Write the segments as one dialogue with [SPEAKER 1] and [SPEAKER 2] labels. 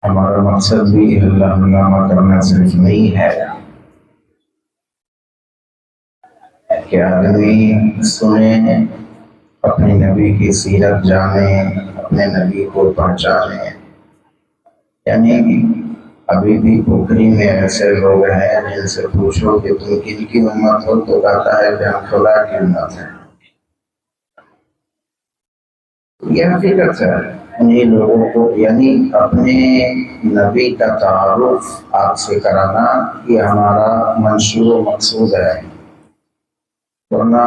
[SPEAKER 1] ہمارا مقصد بھی اللہ علامہ کرنا صرف نہیں ہے کہ آدمی سنیں، اپنے نبی کی سیرت جانیں، اپنے نبی کو پہچانیں. یعنی ابھی بھی پوکھری میں ایسے لوگ ہیں جن سے پوچھو کہ تم کن کی امت ہو تو کہتا ہے کہ ہم خدا کی امت ہیں. یہ حقیقت ہے. انہیں لوگوں کو یعنی اپنے نبی کا تعارف آپ سے کرانا یہ ہمارا منشور و مقصود ہے. ورنہ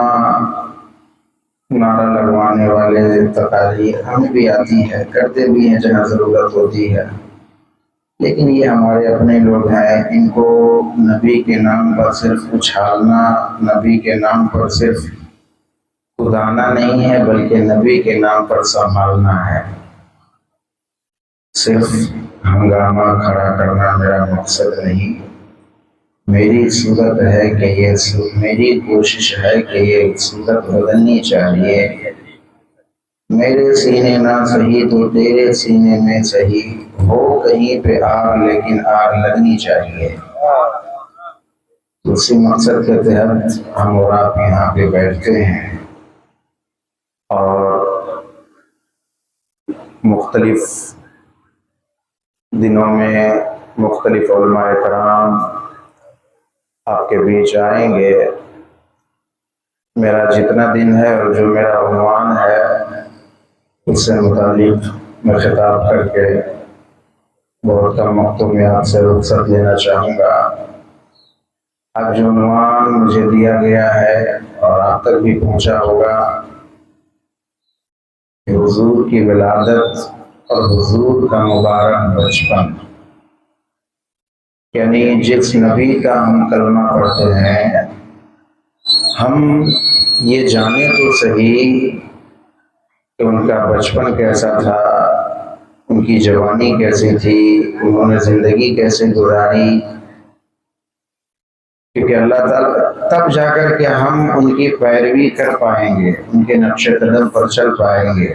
[SPEAKER 1] نعرہ لگوانے والے تقاریر ہمیں بھی آتی ہے، کرتے بھی ہیں جہاں ضرورت ہوتی ہے، لیکن یہ ہمارے اپنے لوگ ہیں. ان کو نبی کے نام پر صرف اچھالنا، نبی کے نام پر صرف خدانا نہیں ہے بلکہ نبی کے نام پر سنبھالنا ہے. صرف ہنگامہ کھڑا کرنا میرا مقصد نہیں. میری صورت ہے کہ میری کوشش ہے کہ یہ صورت بدلنی چاہیے. میرے سینے نہ صحیح تو تیرے سینے میں صحیح ہو، کہیں پہ آگ لیکن آگ لگنی چاہیے. اسی مقصد کے تحت ہم اور آپ یہاں پہ بیٹھتے ہیں اور مختلف دنوں میں مختلف علماء کرام آپ کے بیچ آئیں گے. میرا جتنا دن ہے اور جو میرا عنوان ہے اس سے متعلق میں خطاب کر کے بہت کم وقتوں میں آپ سے رخصت لینا چاہوں گا. اب جو عنوان مجھے دیا گیا ہے اور آپ تک بھی پہنچا ہوگا کہ حضور کی ولادت اور حضور کا مبارک بچپن، یعنی جس نبی کا ہم کلمہ پڑھتے ہیں ہم یہ جانیں تو صحیح کہ ان کا بچپن کیسا تھا، ان کی جوانی کیسی تھی، انہوں نے زندگی کیسے گزاری. کیونکہ اللہ تعالیٰ تب جا کر کے ہم ان کی پیروی کر پائیں گے، ان کے نقش قدم پر چل پائیں گے.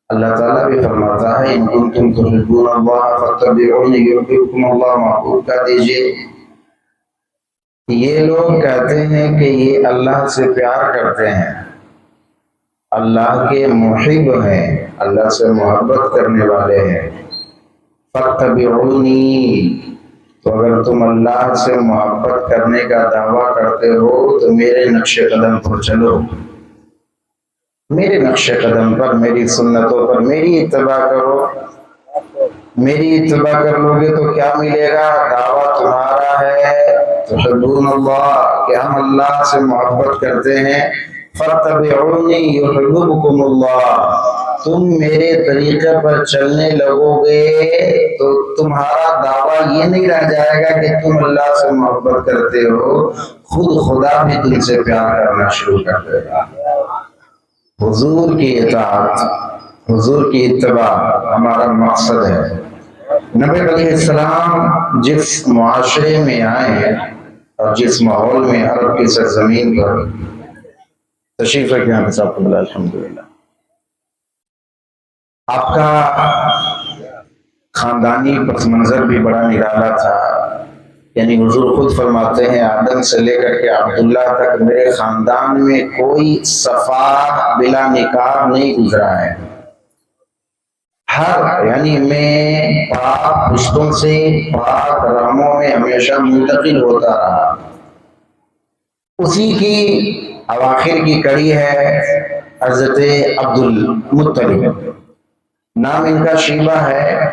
[SPEAKER 1] اللہ تعالیٰ بھی فرماتا ہے ان کنتم تحبون اللہ فاتبعونی یحببکم اللہ. معقول کہہ دیجئے یہ لوگ کہتے ہیں کہ یہ اللہ سے پیار کرتے ہیں، اللہ کے محب ہیں، اللہ سے محبت کرنے والے ہیں. فاتبعونی، تو اگر تم اللہ سے محبت کرنے کا دعویٰ کرتے ہو تو میرے نقش قدم پر چلو، میرے نقش قدم پر، میری سنتوں پر میری اتباع کرو. میری اتباع کر لو گے تو کیا ملے گا؟ دعویٰ تمہارا ہے تحبون اللہ کہ ہم اللہ سے محبت کرتے ہیں. فاتبعونی یحببکم اللہ، تم میرے طریقے پر چلنے لگو گے تو تمہارا دعویٰ یہ نہیں رہ جائے گا کہ تم اللہ سے محبت کرتے ہو، خود خدا بھی تم سے پیار کرنا شروع کر دے گا. حضور کی اطاعت، حضور کی اتباع ہمارا مقصد ہے. نبی علیہ السلام جس معاشرے میں آئے اور جس ماحول میں عرب کی سرزمین پر تشریف رکھے ہیں صاحب قبلہ الحمدللہ، آپ کا خاندانی پس منظر بھی بڑا نرالا تھا. یعنی حضور خود فرماتے ہیں آدم سے لے کر کے عبداللہ تک میرے خاندان میں کوئی صفا بلا نکاح نہیں گزرا ہے. ہر یعنی میں پاک رشتوں سے پاک رحموں میں ہمیشہ منتقل ہوتا رہا. اسی کی اواخر کی کڑی ہے حضرت عبد المطلب، نام ان کا شیبہ ہے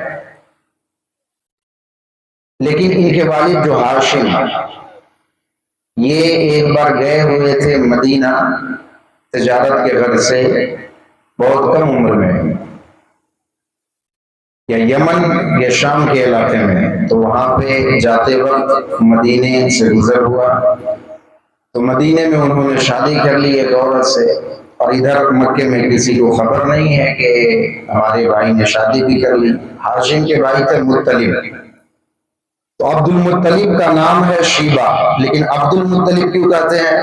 [SPEAKER 1] لیکن ان کے والد جو ہاشم، یہ ایک بار گئے ہوئے تھے مدینہ تجارت کے غرض سے بہت کم عمر میں، یا یمن یا شام کے علاقے میں. تو وہاں پہ جاتے وقت مدینے سے گزر ہوا تو مدینے میں انہوں نے شادی کر لی ایک عورت سے، اور ادھر مکے میں کسی کو خبر نہیں ہے کہ ہمارے بھائی نے شادی بھی کر لی. ہاشم کے بھائی تھے مطلب، تو عبد المطلب کا نام ہے شیبہ. لیکن عبد المطلب کیوں کہتے ہیں؟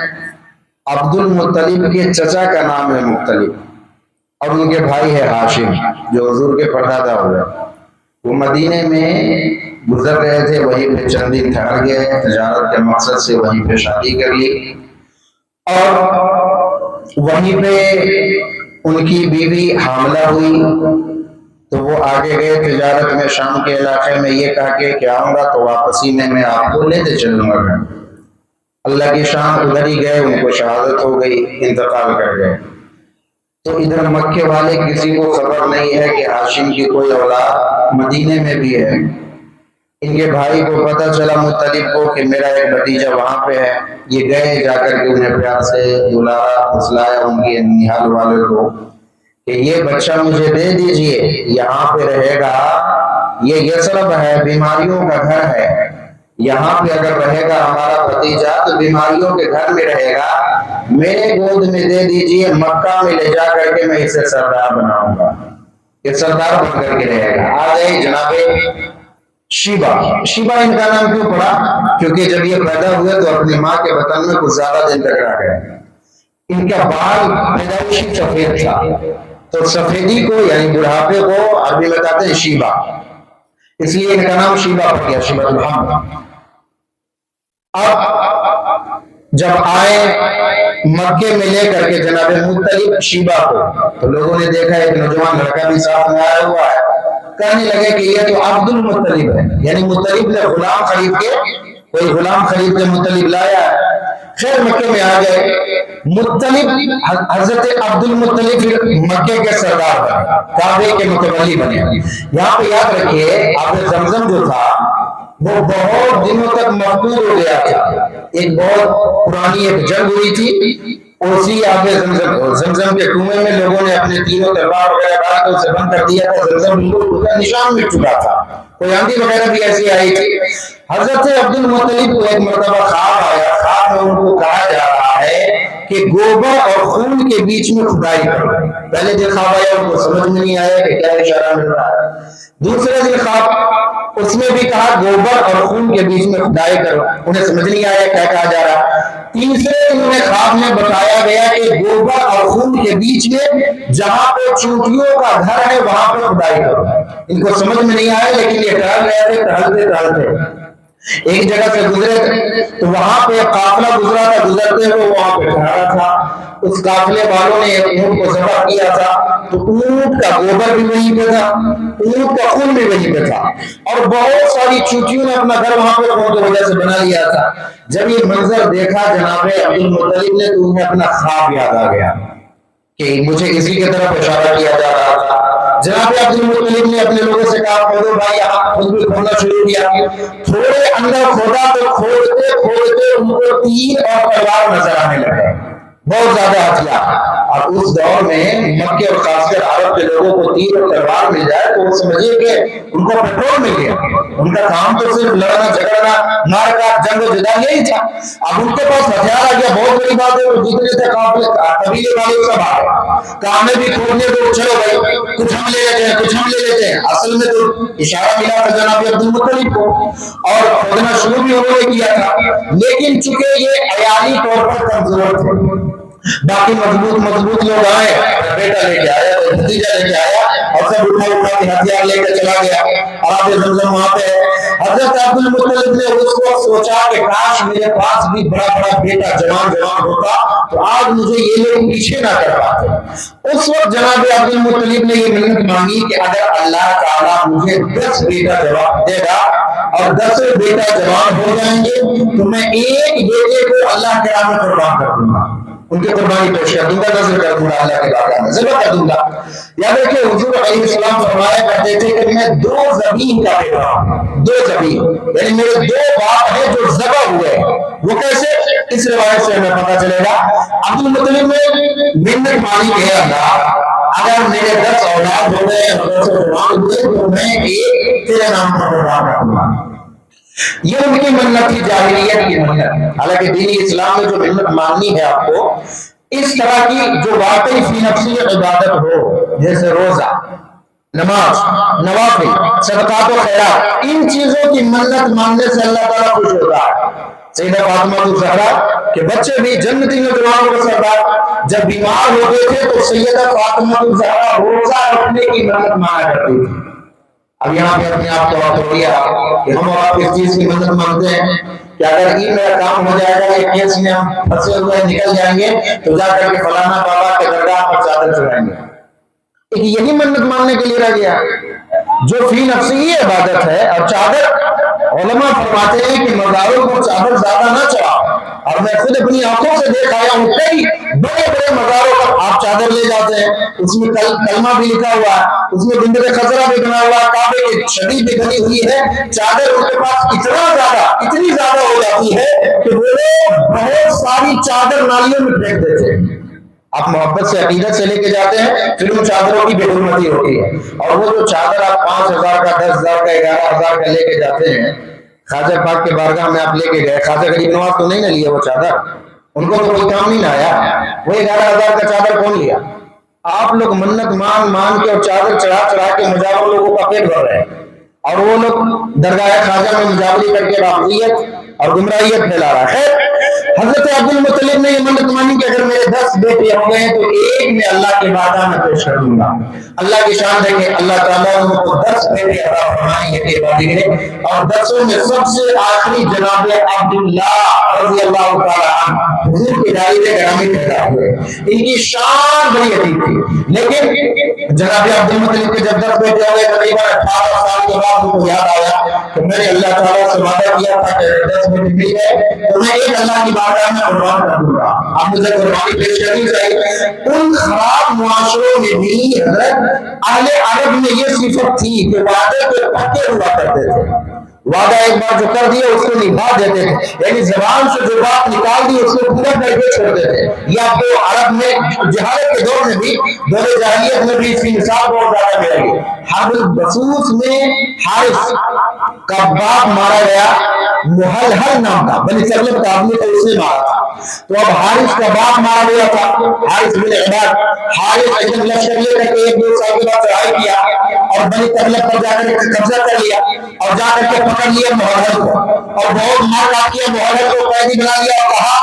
[SPEAKER 1] عبد المطلب کے چچا کا نام ہے مطلب اور ان کے بھائی ہے ہاشم جو حضور کے پردادا ہوئے. وہ مدینے میں گزر رہے تھے، وہیں پہ چند دن ٹھہر گئے، تجارت کے مقصد سے وہیں پہ شادی کر لی، اور وہیں پہ ان کی بیوی حاملہ ہوئی، تو وہ آگے گئے تجارت میں شام کے علاقے میں، یہ کہا کہ آؤں گا تو واپسی میں آپ کو لیتے چلوں گا گھر۔ اللہ کی شان ادھر ہی گئے، ان کو شہادت ہو گئی، انتقال کر گئے۔ تو ادھر مکے والے کسی کو خبر نہیں ہے کہ ہاشم کی کوئی اولاد مدینے میں بھی ہے۔ ان کے بھائی کو پتہ چلا، مطلب کو، کہ میرا ایک بھتیجا وہاں پہ ہے۔ یہ گئے، جا کر کے انہیں پیار سے بلایا، پھسلایا ان کے ننیال والے کو کہ یہ بچہ مجھے دے دیجئے، یہاں پہ رہے گا، یہ یثرب ہے، بیماریوں کا گھر ہے، یہاں پہ اگر رہے گا ہمارا بھتیجا تو بیماریوں کے گھر میں رہے گا، میرے گود میں دے دیجئے، مکہ میں لے جا کر کے میں اسے سردار بناؤں گا، یہ سردار بن کر کے رہے گا۔ آ گئے جناب شیبہ۔ شیبہ ان کا نام کیوں پڑا؟ کیونکہ جب یہ پیدا ہوئے تو اپنی ماں کے بطن میں کچھ زیادہ دن تک رہ گئے۔ ان کا بال پیدائشی سفید تھا، تو سفیدی کو یعنی بڑھاپے کو عربی میں کہتے ہیں شیبہ، اس لیے ان کا نام شیبہ پڑ گیا، شیبہ الحمد۔ اب جب آئے مکے میں لے کر کے جناب مطلب شیبہ کو، تو لوگوں نے دیکھا ایک نوجوان لڑکا بھی ساتھ میں آیا ہوا ہے، کہنے لگے کہ یہ تو عبد المطلب ہے، یعنی مطلب نے غلام خرید کے، کوئی غلام خرید کے مطلب لایا ہے۔ خیر مکے میں آ گئے، مطلب حضرت عبد المطلب مکے کے سردار بنے، کعبے کے متولی بنے۔ یہاں پہ یاد رکھیے آب زمزم جو تھا وہ بہت دنوں تک مفقود ہو گیا تھا۔ ایک بہت پرانی ایک جنگ ہوئی تھی، اسی آب زمزم کے کنویں میں لوگوں نے اپنے تینوں تلوار وغیرہ ڈال کے اسے بند کر دیا تھا، زمزم بالکل اس کا نشان مٹ چکا تھا، کوئی آندھی وغیرہ بھی ایسی آئی تھی۔ حضرت عبد المطلب کو ایک مرتبہ خواب آیا، خواب میں ان کو کہا جا رہا ہے کہ گوبر اور خون کے بیچ میں کھدائی کرو۔ پہلے دن خواب آیا، ان کو سمجھ میں نہیں آیا کہ کیا اشارہ مل رہا ہے۔ دوسرے دن خواب، اس میں بھی کہا گوبر اور خون کے بیچ میں کھدائی کرو، انہیں سمجھ نہیں آیا کیا کہا جا رہا ہے۔ تیسرے دن میں خواب میں بتایا گیا کہ گوبر اور خون کے بیچ میں جہاں پہ چونٹیوں کا گھر ہے وہاں پہ کھدائی کرو۔ ان کو سمجھ میں نہیں آیا، لیکن یہ ٹہل رہے تھے، ٹہلتے ٹہلتے ایک جگہ سے گزرے تو وہاں پہ قافلہ گزرا تھا، گزرتے ہوئے وہاں پہ ٹھہرا تھا۔ اس قافلے والوں نے ایک اونٹ کو ذبح کیا تھا، تو اونٹ کا گوبر بھی وہیں پہ تھا، اونٹ کا خون بھی وہیں پہ تھا، اور بہت ساری چونٹیوں نے اپنا گھر وہاں پہ خون کی وجہ سے بنا لیا تھا۔ جب یہ منظر دیکھا جناب عبد المطلب نے تو انہیں اپنا خواب یاد آ گیا کہ مجھے اسی کی طرف اشارہ کیا جا رہا تھا۔ جناب عبد المطلب نے اپنے لوگوں سے کہا کھودو بھائی، آپ خود بھی کھودنا شروع کیا۔ تھوڑے اندر کھودا تو کھودتے کھودتے ان کو تیر اور تلوار نظر آنے لگے، بہت زیادہ ہتھیار۔ اور اس دور میں مکے اور خاص کر عرب کے لوگوں کو تیر اور تلوار مل جائے تو وہ سمجھیے کہ ان کو پیٹرول مل گیا، ان کا کام تو صرف لڑنا جھگڑنا، مار کاٹ، جنگ و جدال یہی تھا۔ اب ان کے پاس ہتھیار آ گیا، بہت بڑی بات ہے۔ وہ جتنے تھے قبیلے والے سب آ گئے، کام میں بھی کھودنے دو، چلو بھائی کچھ ہم لے لیتے ہیں، کچھ ہم لے لیتے ہیں۔ اصل میں تو اشارہ ملا تھا جناب عبد المطلب کو، اور کھودنا شروع بھی انہوں نے کیا تھا، لیکن چونکہ یہ عیالی طور پر کمزور تھے، باقی مضبوط لوگ آئے، بیٹا لے کے آیا، بھتیجا لے کے آیا، اور سب اٹھا کے ہتھیار لے کے چلا گیا۔ اور آب زمزم وہاں پہ ہے۔ حضرت عبد المطلب نے اس کو سوچا کہ کاش میرے پاس بھی بڑا بڑا بیٹا جوان ہوتا تو آج مجھے یہ لوگ پیچھے نہ کر پاتے۔ اس وقت جناب عبد المطلب نے یہ منت مانگی کہ اگر اللہ تعالیٰ مجھے 10 بیٹا جواب دے گا اور 10 بیٹا جوان ہو جائیں گے تو میں ایک بیٹے کو اللہ کے راہ میں قربان کر دوں گا، ان کی قربانی پیش کر دوں گا، نظر کر دوں گا، اللہ کے بارگاہ میں ذبح کر دوں گا۔ یاد رکھیں حضور علیہ السلام فرمایا کرتے تھے کہ میں 2 ذبیح کا بیٹا ہوں، 2 ذبیح، یعنی میرے 2 باپ ہیں جو ذبح ہوئے۔ وہ کیسے؟ اس روایت سے ہمیں پتہ چلے گا۔ عبد المطلب نے منت مانی کہ اللہ اگر میرے 10 اولاد ہو گئے تو میں ایک تیرے نام پر قربان رکھوں گا۔ یہ ان کی منت تھی، جاہلیت کی منت۔ حالانکہ دین اسلام میں جو منت ماننی ہے آپ کو، اس طرح کی جو واقعی فی نفسی عبادت ہو، جیسے روزہ، نماز، نوافل، صدقات و خیرات، ان چیزوں کی منت ماننے سے اللہ تعالیٰ خوش ہوتا ہے۔ سیدہ فاطمہ الزہرا کے بچے بھی جنتی نوجوانوں کا سردار جب بیمار ہو گئے تھے تو سیدہ فاطمہ الزہرا روزہ رکھنے کی منت مانا کرتی تھی۔ اب یہاں پہ اپنے آپ کو بات ہو گیا کہ ہم اور آپ اس چیز کی مدد مانگتے ہیں کہ اگر یہ میرا کام ہو جائے گا، یہ کیس میں ہم پھنسے ہوئے نکل جائیں گے تو جا کر کے فلانا بابا کے درگاہ پر چادر چڑھائیں گے. ایک یہی منت ماننے کے لیے رہ گیا جو فی نفسی ہی عبادت ہے. اور چادر علماء فرماتے ہیں کہ مزاروں کو چادر زیادہ نہ چڑھاؤ. اور میں خود اپنی آنکھوں سے دیکھ آیا ہوں کئی بڑے بڑے مزاروں پر آپ چادر لے جاتے ہیں، اس میں کلمہ بھی لکھا ہوا ہے، اس میں بندر خضرہ بھی بنا ہوا ہے، کعبے کی چھڑی بھی بنی ہوئی ہے. چادر ان کے پاس اتنی زیادہ ہو جاتی ہے کہ وہ بہت ساری چادر نالیوں میں پھینک دیتے ہیں. آپ محبت سے عقیدت سے لے کے جاتے ہیں، پھر ان چادروں کی بے حرمتی ہوتی ہے. اور وہ جو چادر آپ 5,000 کا 10,000 کا 11,000 کا لے کے جاتے ہیں، خواجہ پاک کے بارگاہ میں آپ لے کے گئے، خواجہ غریب نواز تو نہیں نہ لیا وہ چادر، ان کو تو کوئی کام نہیں نہ آیا. وہ 11,000 کا چادر کون لیا؟ آپ لوگ منت مان کے اور چادر چڑھا کے مجاور لوگوں کا پیٹ بھر رہے ہیں، اور وہ لوگ درگاہ خواجہ میں مجاوری کر کے باقیت اور گمراہیت پھیلا رہا ہے. حضرت عبد المطلب نے یہ منت مانی کہ اگر میرے 10 بیٹے ہو گئے تو ایک میں اللہ کے بارگاہ میں پیش کر دوں گا. اللہ کی شان ہے کہ اللہ تعالیٰ نے ان کو 10 بیٹے عطا فرمائے یہ عبادی ہے. اور 10 میں سب سے آخری جناب عبداللہ رضی اللہ تعالیٰ عنہ حضور کے دائرے گرامی پیدا ہوئے. ان کی شان بڑی عظیم تھی. لیکن جناب عبد المطلب کے جب 10 بیٹے ہوئے تقریباً 18 سال کے بعد ان کو یاد آیا کہ میں نے اللہ تعالیٰ سے وعدہ کیا تھا کہ 10 بیٹے مل گئے تو میں ایک اللہ کی بارگاہ میں قربان کر دوں گا. آپ مجھے قربانی پیش کرنی چاہیے. ان خراب معاشروں میں بھی حضرت اہل عرب میں یہ صفت تھی کہ وعدے پہ پکے ہوا کرتے تھے. وعدہ ایک بار جو کر دیا اس کو نبھا دیتے تھے، یعنی زبان سے جو بات نکال دی اس کو پورا کر کے چھوڑ دیتے. یہ آپ کو عرب میں جہالت کے دور میں بھی، دور جاہلیت میں بھی اس کی مثال بہت زیادہ ملے گی. حرب البصوص میں حارث کا باپ مارا گیا، محلحل نام کا بنی سلمہ کا آدمی تھا، اس نے مارا تھا. تو اب حارث کا باپ مارا گیا تھا، حارث بن عباد. حارث ایک لشکر لے کر کے 1-2 سال کے بعد چڑھائی کیا اور بنی تغلب پر جا کر کے قبضہ کر لیا اور جا کر کے پکڑ لیا محلحل کو اور بہت مار کاٹ کیا. محلحل کو قیدی بنا لیا اور کہا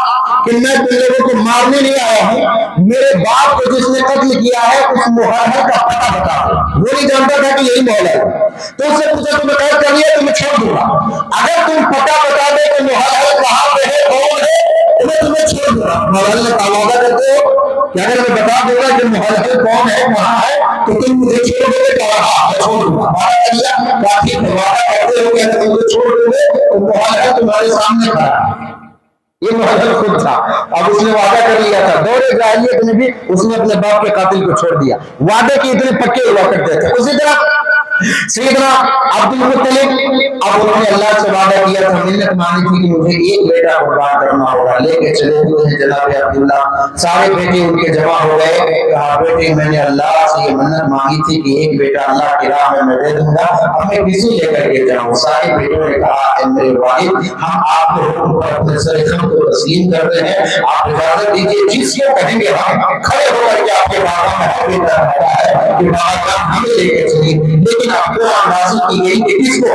[SPEAKER 1] کہ میں تم لوگوں کو مارنے نہیں آیا ہوں، میرے باپ کو جس نے قتل کیا ہے اس محلحل کا پتہ بتا. وہ نہیں جانتا تھا کہ یہی محلحل ہے. تو اس سے پوچھا تمہیں قید کر لیا تو میں چھوڑ دوں گا، اگر تم پتہ بتا دے کہ محلحل کہاں پہ ہے کون ہے تو میں تمہیں چھوڑ دوں گا. محلحل نے کہا وعدہ کرتے ہو کہ اگر میں بتا دوں گا کہ محلحل کون ہے کہاں ہے تو تم مجھے چھوڑ دو گے؟ کہا ہاں میں چھوڑ دوں گا. وعدہ کر لیا. کافی وعدہ کرتے ہو کہ اگر تم مجھے چھوڑ دو گے تو محلحل تمہارے سامنے کھڑا ہے. یہ محلحل خود تھا. اب اس نے وعدہ کر لیا تھا. دور جاہلیت میں بھی اس نے اپنے باپ کے قاتل کو چھوڑ دیا. وعدے کے اتنے پکے ہوا کرتے تھے. اسی طرح سیدنا عبد المطلب، اب انہوں نے اللہ سے وعدہ کیا تھا، منت مانی تھی کہ مجھے ایک بیٹا قربان کرنا ہوگا. لے کے چلے ہوئے ہیں جناب عبداللہ. سارے بیٹے ان کے جمع ہو گئے. کہا بیٹے میں نے اللہ سے یہ منت مانگی تھی کہ ایک بیٹا اللہ کی راہ میں دے دوں گا، اب میں کسی لے کر کے جاؤں. سارے بیٹوں نے کہا اے میرے والد ہم آپ کے حکم پر اپنے سر خم کو تسلیم کرتے ہیں، آپ اجازت دیجیے جس کو کہیں گے ہم کھڑے ہو کر کے آپ کے بارگاہ میں بیٹا ہے کہ بارگاہ ہمیں لے کے چلیے. لیکن اب قرآن نازل کی گئی کہ کس کو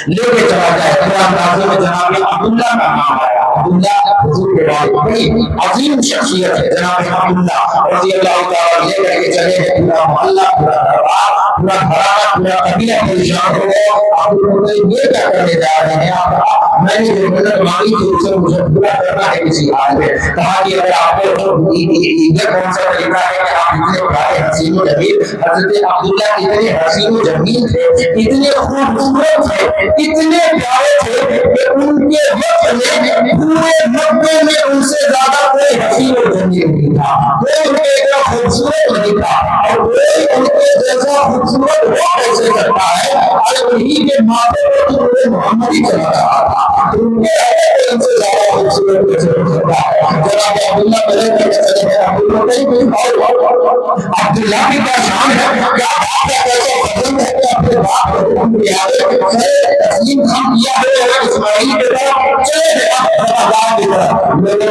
[SPEAKER 1] لے کے چلا جائے. قرآن نازل میں جناب عبداللہ کا نام آیا. عبداللہ حضور کے والد، بڑی عظیم شخصیت ہے جناب عبداللہ رضی اللہ تعالیٰ. لے کر کے چلے ہیں پورا محلہ، پورا دربار، پورا گھرانہ، پورا قبیلہ پریشان ہو گیا. عبدالمطلب یہ کیا کرنے جا رہے ہیں؟ آپ میں نے جو منت مانگی تھی اسے مجھے پورا کرنا ہے کسی حال میں. کہا کہ اگر آپ کو یہ کون سا طریقہ ہے کہ آپ اتنے پیارے حسین و جمیل، حضرت عبداللہ اتنے حسین و جمیل تھے، اتنے خوبصورت تھے، اتنے پیارے تھے کہ ان کے وقت میں پورے مکے میں ان سے زیادہ کوئی حسین و جمیل نہیں تھا، کوئی ان کے اتنا خوبصورت نہیں تھا. اور کوئی ان کے جیسا خوبصورت وہ کیسے کرتا ہے؟ اور انہی کے ماتھے پر تو محمد ہی چلا رہا تھا. ان کے ان سے زیادہ خوبصورت کیسے ہو سکتا ہے؟ جناب عبداللہ پہلے کہتے ہیں عبداللہ کی کیا شان ہے، کیا بات ہے، کیسے قدم ہے کہ اپنے باپ کو حکم دیا ہے، تسلیم خم کیا ہے اور اسماعیل کے طرف چلے گئے آزاد کی طرف. میں نے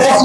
[SPEAKER 1] 10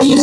[SPEAKER 1] 30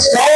[SPEAKER 1] 100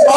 [SPEAKER 1] 100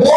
[SPEAKER 1] 2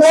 [SPEAKER 1] 2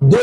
[SPEAKER 1] 2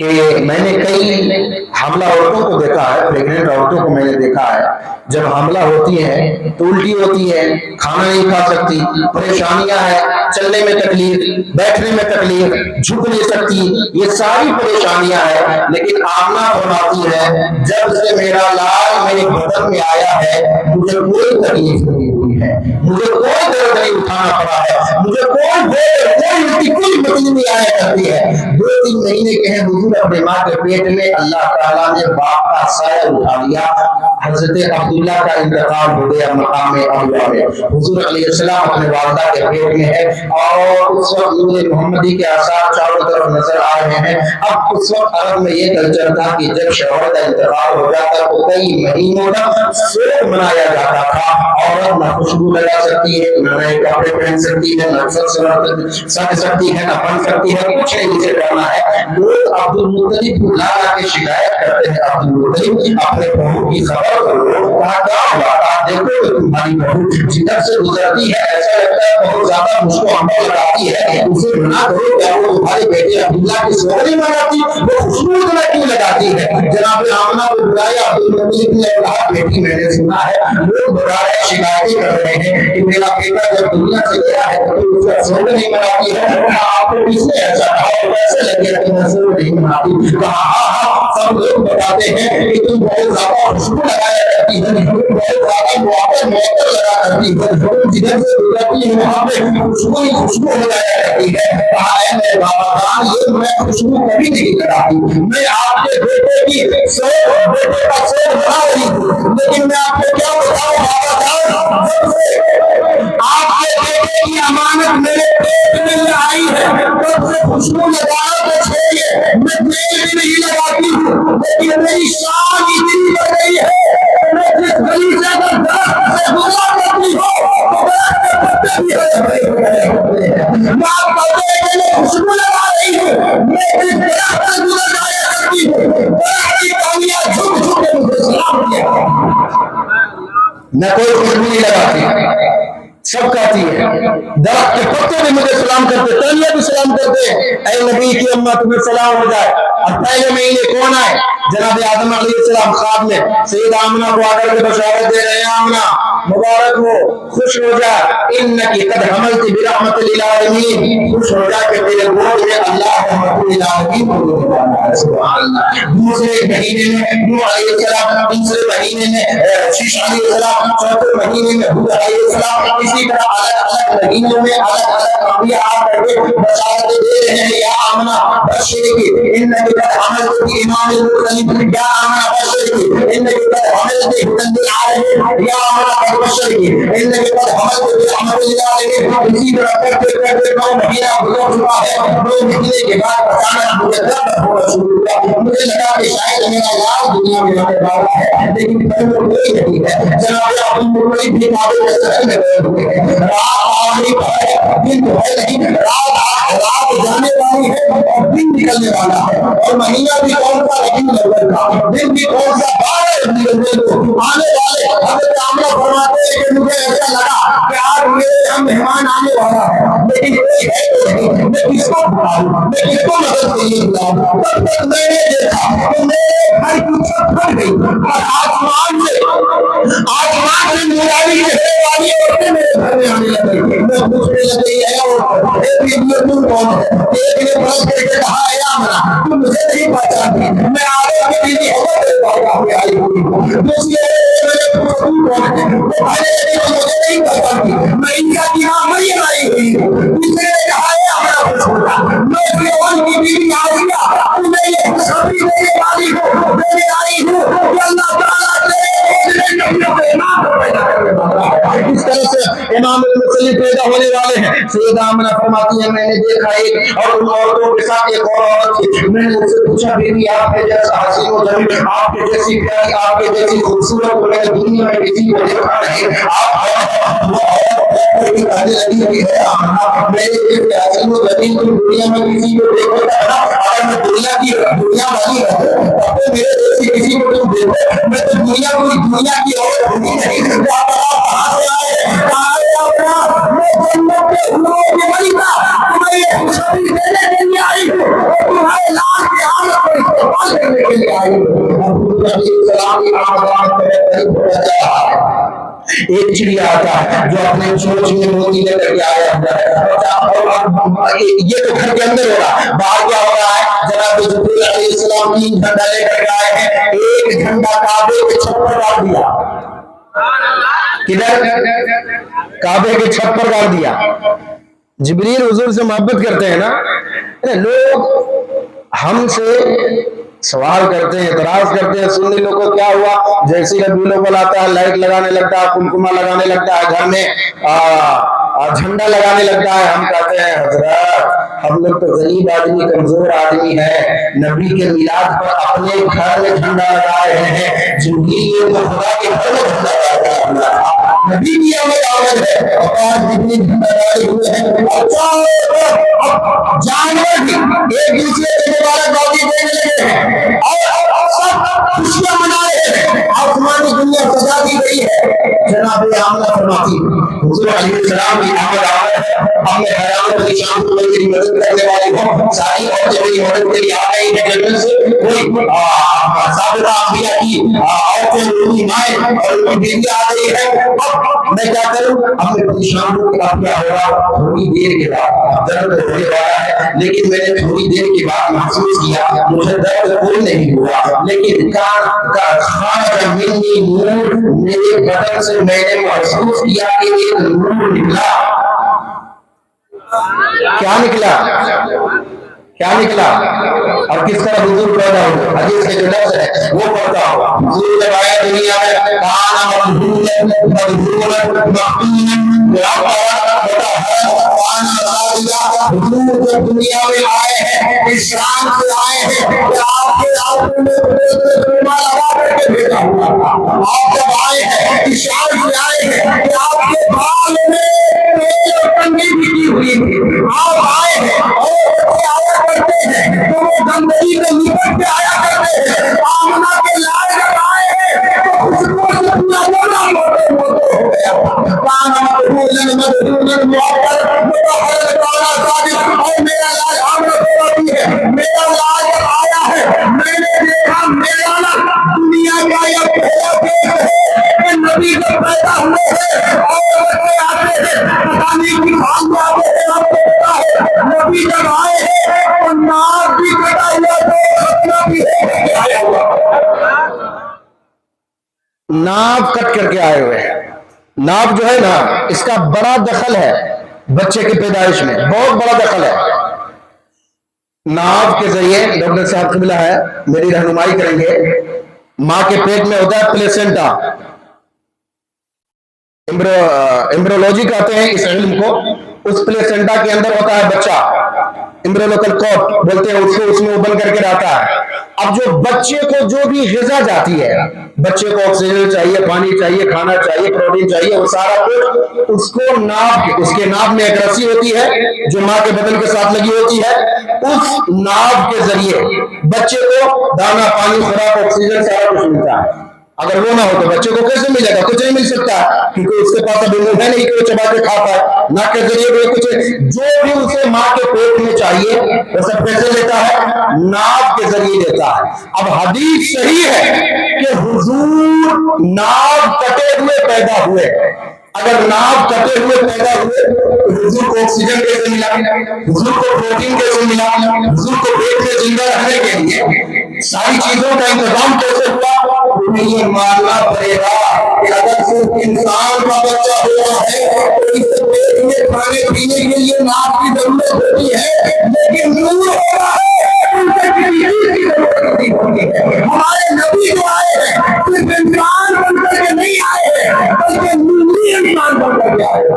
[SPEAKER 1] کہ میں نے کئی حاملہ عورتوں کو دیکھا ہے، پریگننٹ عورتوں کو میں نے دیکھا ہے، جب حاملہ ہوتی ہیں تو الٹی ہوتی ہے، کھانا نہیں کھا سکتی، پریشانیاں ہیں، چلنے میں تکلیف، بیٹھنے میں تکلیف، جھک نہیں سکتی، یہ ساری پریشانیاں ہیں۔ لیکن آمنہ فرماتی ہے جب سے میرا لال میرے بدن میں آیا ہے مجھے کوئی تکلیف نہیں ہوئی ہے، مجھے کوئی درد نہیں اٹھانا پڑا ہے، مجھے کوئی الٹی کوئی تکلیف نہیں آیا کرتی ہے۔ 2-3 مہینے کے ہیں حضور اپنے ماں کے پیٹ میں، اللہ تعالیٰ نے باپ کا سایہ اٹھا لیا، حضرت عبداللہ کا انتقال ہو گیا مقام اولیاء میں، حضور علیہ السلام اپنے والدہ کے پیٹ میں ہے، اور اس وقت نور محمدی کے آثار چاروں طرف نظر آ رہے ہیں۔ اب اس وقت عرب میں یہ کلچر تھا کہ جب شوہر کا انتقال ہو جاتا تو کئی مہینوں تک سوگ منایا جاتا تھا، عورت نہ خوشبو لگا سکتی ہے، نہ نئے کپڑے پہن سکتی ہے، نہ سک سکتی ہے، نہ بن سکتی ہے، کچھ نہیں اسے کرنا ہے۔ لوگ عبد المطلب کو لا لا کے شکایت کرتے ہیں، عبد المطلب اپنے بہو کی خبر کرو، کہا کیا ہوا، دیکھو کہ تمہاری بہو جدھر سے گزرتی ہے ایسا لگتا ہے بہت زیادہ مجھ کو عمل لگاتی ہے، اسے منع کرو، کیا وہ تمہارے بیٹے عبداللہ کی سوگ نہیں مناتی، وہ خوشبو اتنا کیوں لگاتی ہے؟ جناب آمنہ کو بلایا، عبد المطلب نے کہا بیٹی میں نے سنا ہے لوگ بتا رہے شکایتیں کر رہے ہیں کہ میرا بیٹا جب دنیا سے گیا ہے تو اس کا سوگ نہیں مناتی ہے، آپ کو کس نے ایسا کہا، کیسے لگے کہ میں سوگ نہیں مناتی؟ کہا ہاں سب لوگ بتاتے ہیں کہ تم بہت زیادہ خوشبو لگایا کرتی ہے، تم بہت زیادہ معطر لگا کرتی ہے، تم جدھر سے گزرتی ہے وہاں پہ خوشبو ہی خوشبو لگایا کرتی ہے۔ کہا ہے میرے بابا جان یہ میں خوشبو کبھی نہیں لگاتی، میں آپ کے بیٹے کی سوگ بیٹے کا سوگ بنا رہی ہوں، لیکن میں آپ کو کیا بتاؤں بابا جان، جب سے آپ کے بیٹے کی امانت میرے پیٹ میں آئی ہے تب سے خوشبو لگانا تو چھوڑیے میں تیل بھی نہیں لگاتی ہوں، لیکن میری شان اتنی بڑھ گئی ہے میں جس گلی سے اگر درخت سے گزر کرتی ہوں میں آپ کا بیٹے میں خوشبو لگا رہی ہوں، میں جس درخت سے گزر جایا کرتی ہوں درخت کی کامیاں جھک جھک کے مجھے سلام کیا، میں کوئی خوشبو نہیں لگاتی، سب کہتی ہے درخت کے پتے بھی مجھے سلام کرتے، تنیا بھی سلام کرتے، اے نبی کی اماں تمہیں سلام ہو جائے۔ اب پہلے مہینے کون آئے؟ جناب آدم علیہ السلام خواب میں سید آمنہ کو آ کر کے بشارت دے رہے ہیں، آمنہ مبارک ہو، خوش ہو جا، انکی قد حملت برحمت للعالمین، خوش ہو جا کہ تیرے گود میں اللہ رحمت للعالمین کو دے رہا ہے، سبحان اللہ۔ دوسرے مہینے میں نوح علیہ السلام، تیسرے مہینے میں شیش علیہ السلام، چوتھے مہینے میں ہود علیہ السلام، اسی طرح الگ الگ مہینوں میں الگ الگ انبیاء آ کر کے بشارتیں دے رہے ہیں، یا آمنہ بشرکی انکی قد حملت بإمام المرسلین، یا آمنہ بشرکی انکی قد حملت بهدى للعالمین، یا آمنہ بشرکی انکی قد حملت برحمت للعالمین۔ اسی طرح کرتے کرتے 9 مہینہ گزر چکا ہے، 9 مہینے کے بعد اچانک مجھے درد ہونا شروع ہوا، مجھے لگا کہ شاید میرا لال دنیا میں آنے والا ہے، لیکن گھر میں کوئی نہیں ہے۔ جناب عبد المطلب بھی کعبے کے شہر میں گئے ہوئے ہیں، رات آنے ہے دن تو ہے نہیں، رات جانے والی ہے اور دن نکلنے والا ہے، اور مہینہ بھی کون سا ربیع الاول کا، دن بھی کون سا 12 ربیع الاول کو آنے والے۔ حضرت آمنہ فرماتے ہیں کہ مجھے ایسا لگا کہ آج میرے یہاں مہمان آنے والا ہے، لیکن کوئی ہے تو نہیں، میں کس کو بلاؤں، میں کس کو مدد کے لیے بلاؤں؟ تب تک میں نے دیکھا کہ میرے گھر کی چھت پھٹ گئی اور آسمان سے نورانی چہرے والی عورتیں میرے گھر میں آنے لگ گئی، میں پوچھنے لگ گئی ہے اور ایک تم کون ہے؟ ایک نے پلٹ کر کے کہا ہے آمنہ تم مجھے نہیں پہچانتی، میں آگے کی بیوی حضرت پاکہ میں آئی ہوئی ہوں۔ دوسری میں نے پوچھا تم کون ہے؟ وہ پہلے نے مجھے نہیں پہچانتی، میں ان کا کی ماں مریم آئی ہوئی ہوں۔ تیسرے نے کہا ہے آمنہ کو چھوڑا، میں فرعون کی بیوی آسیہ تمہیں یہ خوشخبری دینے والی ہوں، دینے آئی ہوں کہ اللہ تعالیٰ اس طرح سے امام المرسلین پیدا ہونے والے ہیں۔ سیدہ آمنہ فرماتی ہے میں نے دیکھا ایک اور ان عورتوں کے ساتھ ایک اور عورت تھی، میں نے ان سے پوچھا بیوی آپ کے جیسا حسین و جمیل، آپ کے جیسی پیاری، آپ کے جیسی خوبصورت کو میں دنیا میں کسی کو دیکھا نہیں، آپ لگی ہوئی ہے آمنہ میرے حسین و جمیل تم دنیا میں کسی کو دیکھو نا، اگر میں دنیا والی ہوں تو میرے جیسی کسی کو تم دیکھو، میں تو دنیا کی عورت ہوتی نہیں، کہاں سے آئے؟ میں جنت کے حوروں کے ملکہ تمہیں یہ خوشخبری دینے کے لیے آئی ہوں اور تمہارے لال کے حالت ایک چڑیا آتا ہے جو اپنے چونچ میں موتی لے کر کے آیا ہوا ہے، یہ تو گھر کے اندر ہو رہا ہے، باہر کیا ہو رہا ہے؟ جناب جبرائیل علیہ السلام 3 جھنڈا لے کر کے آئے ہیں، ایک جھنڈا کعبے کے چھت پر ڈال دیا، کدھر؟ کعبے کے چھت پر ڈال دیا۔ جبریل حضور سے محبت کرتے ہیں نا، لوگ ہم سے سوال کرتے ہیں، اعتراض کرتے ہیں، سنی لوگوں کو کیا ہوا؟ جیسے ربیع الاول آتا ہے لائٹ لگانے لگتا ہے، کمکما لگانے لگتا ہے، گھر میں جھنڈا لگانے لگتا ہے۔ ہم کہتے ہیں حضرت ہم لوگ تو غریب آدمی، کمزور آدمی ہے، نبی کے میلاد پر اپنے گھر میں جھنڈا لگائے ہیں، جبریل تو خدا کے گھر میں جھنڈا لگایا ہے، نبی کی آمد آمد ہے، اور جتنی جھنڈا لگائے ہوئے ہیں، جانور بھی ایک دوسرے کے مبارکبادی دینے لگے ہیں، اور سب خوشیاں منا رہے ہیں، آسمانی دنیا سجا دی گئی ہے۔ جناب آمنہ فرماتی حضور علیہ السلام کی آمد آمد ہے، ہم نے حیران کی شام کو میری مدد کرنے والے ہوں، ساری عورتیں میری مدد کے لیے آ رہی ہیں جنگل سے، کوئی سابقہ انبیاء کی عورتیں، ان کی مائیں اور ان کی بیویاں آ رہی ہیں، اب میں کیا کروں؟ اب میں اپنی شام کو کیا ہوگا؟ تھوڑی دیر کے بعد درد ہونے والا ہے، لیکن میں نے تھوڑی دیر کے بعد محسوس کیا مجھے درد کوئی نہیں ہوا، لیکن خارج منی نور، میرے بدن سے میں نے محسوس کیا کہ ایک نور نکلا۔ کیا نکلا؟ کیا نکلا؟ اور کس طرح حضور پیدا ہوئے؟ حدیث کے جو لفظ ہے وہ پڑھتا ہوں۔ حضور جب آیا دنیا میں کانا مدھولا مدھولا مقتولا، حضور جب دنیا میں آئے ہیں، اس شام سے آئے ہیں کہ آپ کے آنکھوں میں لگا کر کے بھیجا ہوا تھا۔ آپ جب آئے ہیں، اس شام سے آئے ہیں کہ آپ کے بال میں تیل اور کنگھی بچھی ہوئی تھی۔ آپ آئے ہیں اور آیا کرتے ہیں تو وہ گندگی میں لپٹ کے آیا کرتے ہیں۔ آمنہ کے لائے جب آئے ہیں تو خوشبو سے پورا مولا موٹے موٹے ہو گیا۔ کانا مدھولا مدھولا معطر مطہر کانا صادق، اور میرا لاج آمنہ ہوتی ہے، میرا لاج جب آیا ہے میں نے دیکھا میرا لاج دنیا کا یہ پہلا کیس ہے کہ نبی جب پیدا ہوئے ہیں اور بچے آتے ہیں، پتہ نہیں کی بھان جاتے ہیں، آپ کو پتا ہے نبی جب آئے ہیں تو ناک بھی کٹا ہوا تو ختنہ بھی ہے آیا ہوا، ناک کٹ کر کے آئے ہوئے ہیں۔ ناک جو ہے نا، اس کا بڑا دخل ہے بچے کی پیدائش میں، بہت بڑا دخل ہے۔ ناک کے ذریعے ڈاکٹر صاحب قبلہ ہے میری رہنمائی کریں گے، ماں کے پیٹ میں ہوتا ہے پلیسنٹا، ایمبریولوجی کہتے ہیں اس علم کو، اس پلیسنٹا کے اندر ہوتا ہے بچہ، ایمبریولوکل کارڈ بولتے ہیں اس کو، اس میں وہ بن کر کے رہتا ہے۔ اب جو بچے کو جو بھی غذا جاتی ہے، بچے کو آکسیجن چاہیے، پانی چاہیے، کھانا چاہیے، پروٹین چاہیے، وہ سارا کچھ اس کو ناک، اس کے ناک میں ایک رسی ہوتی ہے جو ماں کے بدن کے ساتھ لگی ہوتی ہے، اس ناک کے ذریعے بچے کو دانا، پانی، خوراک، آکسیجن سارا کچھ ملتا ہے۔ اگر وہ نہ ہو تو بچے کو کیسے ملے گا؟ کچھ نہیں مل سکتا، کیونکہ اس کے پاس ابھی منہ ہے نہیں کہ وہ چبا کے کھا پائے، ناک کے ذریعے بھی کچھ جو بھی اسے ماں کے پیٹ میں چاہیے وہ سب کیسے لیتا ہے؟ ناک کے ذریعے لیتا ہے۔ اب حدیث صحیح ہے کہ حضور ناک کٹے ہوئے پیدا ہوئے، اگر ناک کٹے ہوئے پیدا ہوئے تو حضور کو آکسیجن کیسے ملا؟ حضور کو پروٹین کیسے ملا؟ حضور کو پیٹ میں زندہ رہنے کے لیے ساری چیزوں کا انتظام کیسے ہوا؟ تمہیں یہ ماننا پڑے گا کہ اگر صرف انسان کا بچہ ہوا ہے تو اسے پیٹ میں کھانے پینے کے لیے ناک کی ضرورت ہوتی ہے، لیکن نور ہوتا ہے ان سے کسی چیز کی ضرورت نہیں ہوتی ہے۔ ہمارے نبی جو آئے ہیں صرف انسان بن کر کے نہیں آئے ہیں، بلکہ نوری انسان بن کر کے آئے ہیں،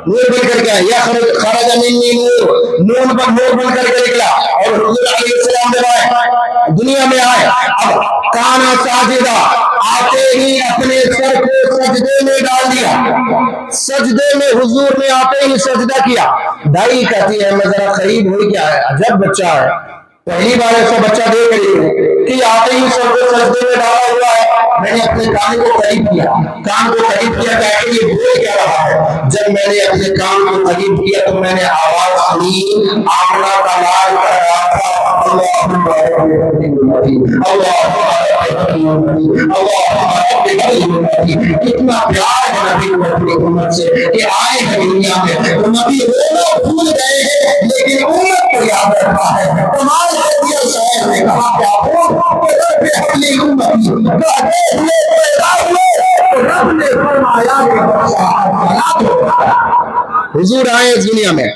[SPEAKER 1] نور بن کر کے آئے، یا خرج منی نور، نور بن کر کے نکلا، اور حضور علیہ السلام جب آئے دنیا میں آئے، اب کانا ساجدہ، آتے ہی اپنے سر کو سجدے میں ڈال دیا، سجدے میں حضور نے آتے ہی سجدہ کیا۔ دائی کہتی ہے میں ذرا قریب ہوئی، کیا ہے عجب بچہ ہے، پہلی بار ایسا بچہ دیکھ رہی ہوں کہ آتے ہی سر کو سجدے میں ڈالا ہوا ہے۔ میں نے اپنے کان کو قریب کیا، کان کو قریب کیا کہ آخر یہ بول کیا رہا ہے؟ جب میں نے اپنے کان کو قریب کیا تو میں نے آواز سنی، آمنہ کا لال کر رہا تھا، اللہم رب اتنا پیار ہے نبی کو اپنی امت سے کہ آئے ہیں دنیا میں تو نبی وہ لوگ بھول گئے ہیں لیکن امت کو یاد رکھا ہے. کمال ہے یہ شاعر نے کہا کہ آپ رب اپنی امتی رب نے فرمایا حضور آئے اس دنیا میں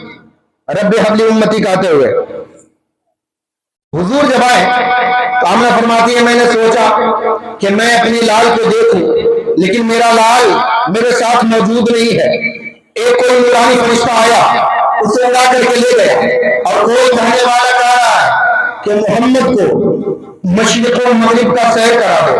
[SPEAKER 1] رب حبلی امتی کہتے ہوئے. حضور جب آئے تو آمنہ فرماتی ہے میں نے سوچا کہ میں اپنے لال کو دیکھوں لیکن میرا لال میرے ساتھ موجود نہیں ہے. ایک کوئی نورانی فرشتہ آیا اسے اڑا کر کے لے گئے اور کوئی کہنے والا کہہ رہا ہے کہ محمد کو مشرق و مغرب کا سیر کرا دو,